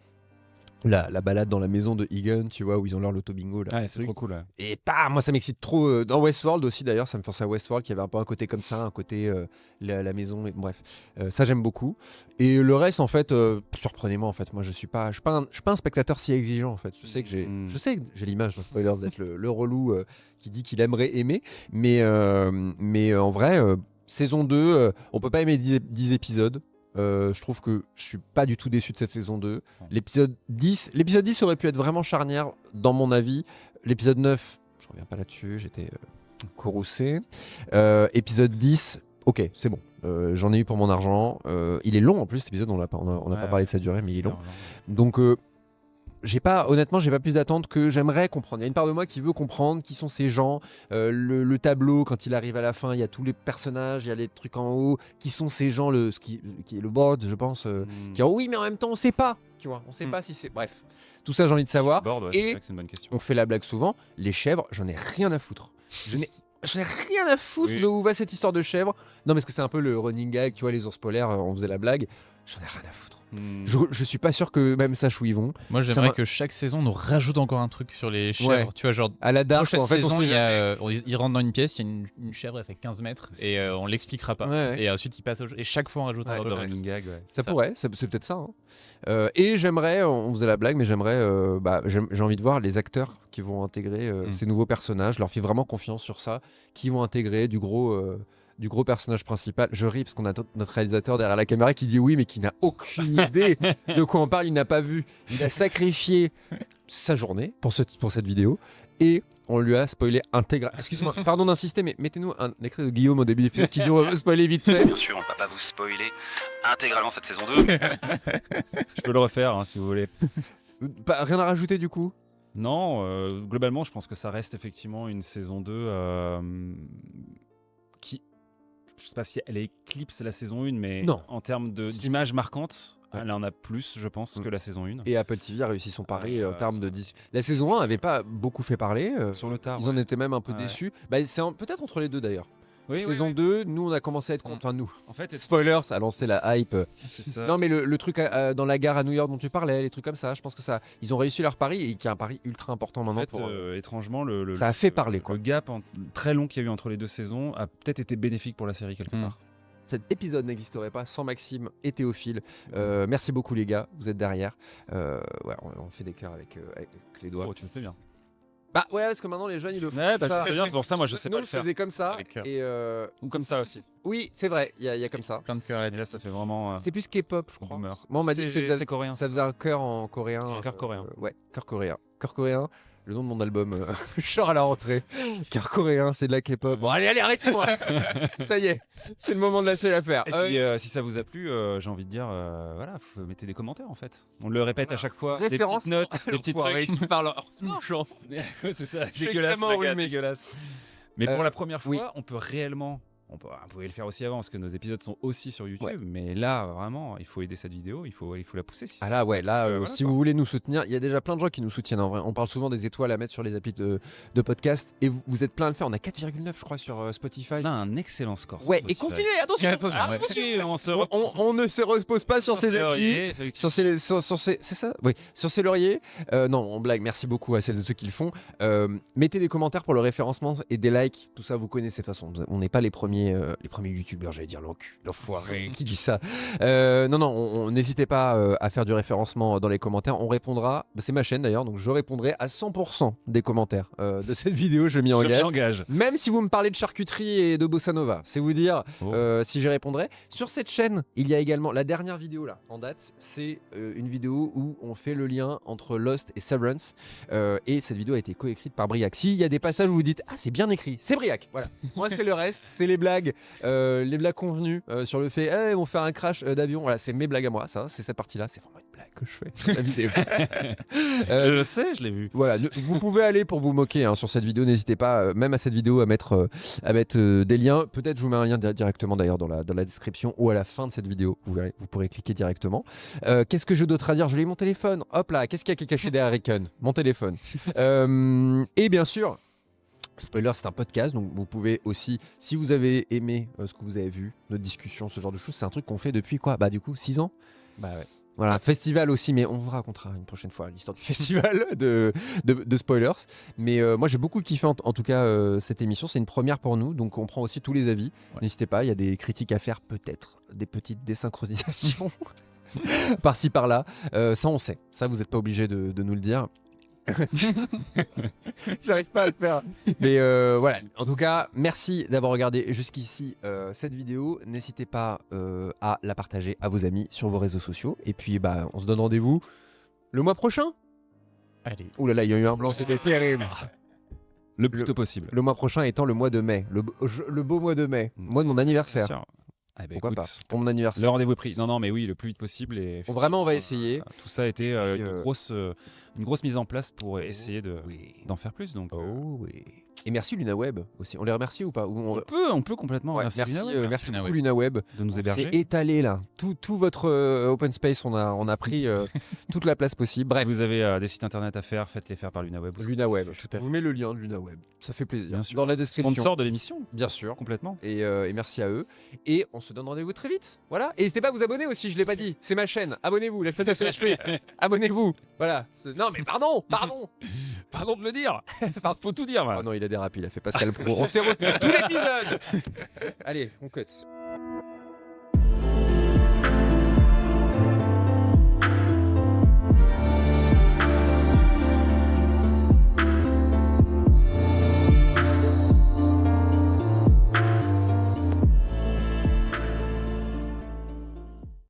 la balade dans la maison de Egan, tu vois, où ils ont leur loto bingo là. Ouais, c'est trop cool. Ouais. Et moi ça m'excite trop. Dans Westworld aussi d'ailleurs, ça me fait penser à Westworld qui avait un peu un côté comme ça, un côté la maison. Bref, ça j'aime beaucoup. Et le reste en fait, surprenez-moi en fait. Moi je suis pas un spectateur si exigeant en fait. Je sais que j'ai l'image, spoiler, d'être le relou qui dit qu'il aimerait aimer, mais en vrai, saison 2, on peut pas aimer 10 épisodes. Je trouve que je suis pas du tout déçu de cette saison 2. L'épisode 10 aurait pu être vraiment charnière dans mon avis. L'épisode 9, je reviens pas là-dessus, j'étais courroucé. Épisode 10, ok, c'est bon. J'en ai eu pour mon argent. Il est long en plus, cet épisode, on n'a pas parlé de sa durée, mais il est long. Donc honnêtement, j'ai pas plus d'attente que j'aimerais comprendre. Il y a une part de moi qui veut comprendre qui sont ces gens. Le tableau, quand il arrive à la fin, il y a tous les personnages, il y a les trucs en haut. Qui sont ces gens, qui est le board, je pense. Qui est oui, mais en même temps, on sait pas. Tu vois, on sait pas si c'est. Bref, tout ça, j'ai envie de savoir. Et c'est une bonne question. On fait la blague souvent. Les chèvres, j'en ai rien à foutre. J'en ai rien à foutre de où va cette histoire de chèvres. Non, parce que c'est un peu le running gag. Tu vois, les ours polaires, on faisait la blague. J'en ai rien à foutre. Je suis pas sûr que même sache où ils vont. Moi j'aimerais que chaque saison nous rajoute encore un truc sur les chèvres. Ouais. Tu vois, genre à la Dark, prochaine en fait, saison, ils rentrent dans une pièce, il y a une chèvre, elle fait 15 mètres et on l'expliquera pas. Ouais. Et ensuite ils passent et chaque fois on rajoute un de running gag. Ouais. Ça pourrait, c'est peut-être ça. Hein. Et j'aimerais, on faisait la blague, mais j'aimerais, j'ai envie de voir les acteurs qui vont intégrer ces nouveaux personnages. Je leur fais vraiment confiance sur ça, qui vont intégrer du gros personnage principal. Je ris parce qu'on a notre réalisateur derrière la caméra qui dit oui, mais qui n'a aucune idée de quoi on parle. Il n'a pas vu. Il a sacrifié sa journée pour cette vidéo et on lui a spoilé intégral. Excuse-moi, pardon d'insister, mais mettez-nous un extrait de Guillaume au début de l'épisode qui dit on va spoiler vite fait. Bien sûr, on ne va pas vous spoiler intégralement cette saison 2. Je peux le refaire si vous voulez. Rien à rajouter du coup? Non, globalement, je pense que ça reste effectivement une saison 2 qui. Je sais pas si elle éclipse la saison 1, mais non. En termes d'images marquantes, elle en a plus, je pense, que la saison 1. Et Apple TV a réussi son pari en termes de... La saison 1 n'avait pas beaucoup fait parler. Sur le tard. Ils en étaient même un peu déçus. C'est peut-être entre les deux d'ailleurs. Oui, saison 2, nous on a commencé à être contents. Nous. En fait, spoiler, ça a lancé la hype. C'est ça. Non mais le truc dans la gare à New York dont tu parlais, les trucs comme ça, je pense que ils ont réussi leur pari et qu'il y a un pari ultra important maintenant. En fait, étrangement, ça a fait parler. Le gap très long qu'il y a eu entre les deux saisons a peut-être été bénéfique pour la série quelque part. Cet épisode n'existerait pas sans Maxime et Théophile. Merci beaucoup les gars, vous êtes derrière. On fait des cœurs avec les doigts. Oh, tu le fais bien. Bah ouais, parce que maintenant les jeunes ils le font. Ouais, c'est bien, c'est pour ça moi je sais pas le faire. Nous on le faisait comme ça. Ou comme ça aussi. Oui, c'est vrai, il y a comme ça. Plein de cœurs. Et là ça fait vraiment. C'est plus K-pop, je crois. Moi on m'a dit que c'est coréen. Ça faisait un cœur en coréen. C'est un cœur coréen. Ouais, cœur coréen. Cœur coréen. Le nom de mon album, je sors à la rentrée. Cœur coréen, c'est de la K-pop. Bon, allez, arrête-moi. Ça y est, c'est le moment de lâcher l'affaire. Et puis, si ça vous a plu, j'ai envie de dire, voilà, vous mettez des commentaires en fait. On le répète à chaque fois. Des petites notes, des petits trucs. Qui parle en smouchant. C'est ça, dégueulasse. Mais pour la première fois, on peut réellement. Vous pouvez le faire aussi avant parce que nos épisodes sont aussi sur YouTube, mais là vraiment il faut aider cette vidéo, il faut la pousser. Si si vous voulez nous soutenir, il y a déjà plein de gens qui nous soutiennent en vrai. On parle souvent des étoiles à mettre sur les applis de podcast et vous êtes plein à le faire. On a 4,9 je crois sur Spotify. On a un excellent score. Ouais, et continuez, attention. On ne se repose pas sur ces applis, sur ces c'est ça. Oui, sur ces lauriers. Non, on blague. Merci beaucoup à celles et ceux qui le font. Mettez des commentaires pour le référencement et des likes. Tout ça vous connaissez de toute façon. On n'est pas les premiers youtubeurs, j'allais dire l'enfoiré qui dit ça. Non, n'hésitez pas à faire du référencement dans les commentaires. On répondra, c'est ma chaîne d'ailleurs, donc je répondrai à 100% des commentaires de cette vidéo, je m'y engage. Même si vous me parlez de charcuterie et de bossa nova, c'est vous dire si j'y répondrai. Sur cette chaîne, il y a également la dernière vidéo là, en date, c'est une vidéo où on fait le lien entre Lost et Severance. Et cette vidéo a été coécrite par Briac. S'il y a des passages où vous dites, ah c'est bien écrit, c'est Briac. Voilà. Moi c'est le reste, c'est les blagues convenues sur le fait on fait un crash d'avion, voilà, c'est mes blagues à moi, ça c'est cette partie là, c'est vraiment une blague que je fais dans la vidéo. Je le sais, je l'ai vu. Voilà, vous pouvez aller pour vous moquer sur cette vidéo, n'hésitez pas même à cette vidéo à mettre des liens, peut-être je vous mets un lien directement d'ailleurs dans la description ou à la fin de cette vidéo, vous verrez, vous pourrez cliquer directement. Qu'est-ce que j'ai d'autre à dire? Je l'ai mon téléphone, hop là, qu'est-ce qu'il y a qui est caché derrière Icon? Mon téléphone. Et bien sûr Spoiler, c'est un podcast, donc vous pouvez aussi, si vous avez aimé ce que vous avez vu, notre discussion, ce genre de choses, c'est un truc qu'on fait depuis quoi ? Bah du coup, 6 ans ? Bah ouais. Voilà, festival aussi, mais on vous racontera une prochaine fois l'histoire du festival de spoilers. Mais moi j'ai beaucoup kiffé en tout cas cette émission, c'est une première pour nous, donc on prend aussi tous les avis. Ouais. N'hésitez pas, il y a des critiques à faire peut-être, des petites désynchronisations par-ci par-là. Ça on sait, ça vous n'êtes pas obligé de nous le dire. J'arrive pas à le faire. Mais voilà, en tout cas, merci d'avoir regardé jusqu'ici cette vidéo. N'hésitez pas à la partager à vos amis sur vos réseaux sociaux. Et puis, bah, on se donne rendez-vous le mois prochain. Allez. Ouh là là, il y a eu un blanc, c'était terrible. Le plus tôt possible. Le mois prochain étant le mois de mai, le beau mois de mai, mois de mon anniversaire. Bien sûr. Ah bah Pourquoi écoute, pas pour mon anniversaire. le rendez-vous est pris. Non, mais oui, le plus vite possible. Et Vraiment, on va essayer. Tout ça a été Et puis, une grosse mise en place pour essayer d'en faire plus. Donc, Oh oui. Et merci LunaWeb aussi. On les remercie ou pas? on peut complètement. Ouais, Merci, merci, Luna, merci Luna beaucoup Web. LunaWeb. de nous héberger. Et étalé là, tout votre open space, on a pris toute la place possible. Bref, Bref, vous avez des sites internet à faire, faites-les faire par LunaWeb. LunaWeb, Tout à je vous mets le lien de LunaWeb, ça fait plaisir. Bien sûr. Dans la description, Sponsor de l'émission, bien sûr. complètement. Et merci à eux. Et on se donne rendez-vous très vite. Voilà. Et n'hésitez pas à vous abonner aussi, je l'ai pas dit. C'est ma chaîne. Abonnez-vous, la chaîne de CHP. Abonnez-vous. Voilà. Non mais pardon. Pardon de le dire. Faut tout dire. Oh non, il a dérapé, il a fait Pascal Pro. On s'est retenu tout l'épisode. Allez, on cut.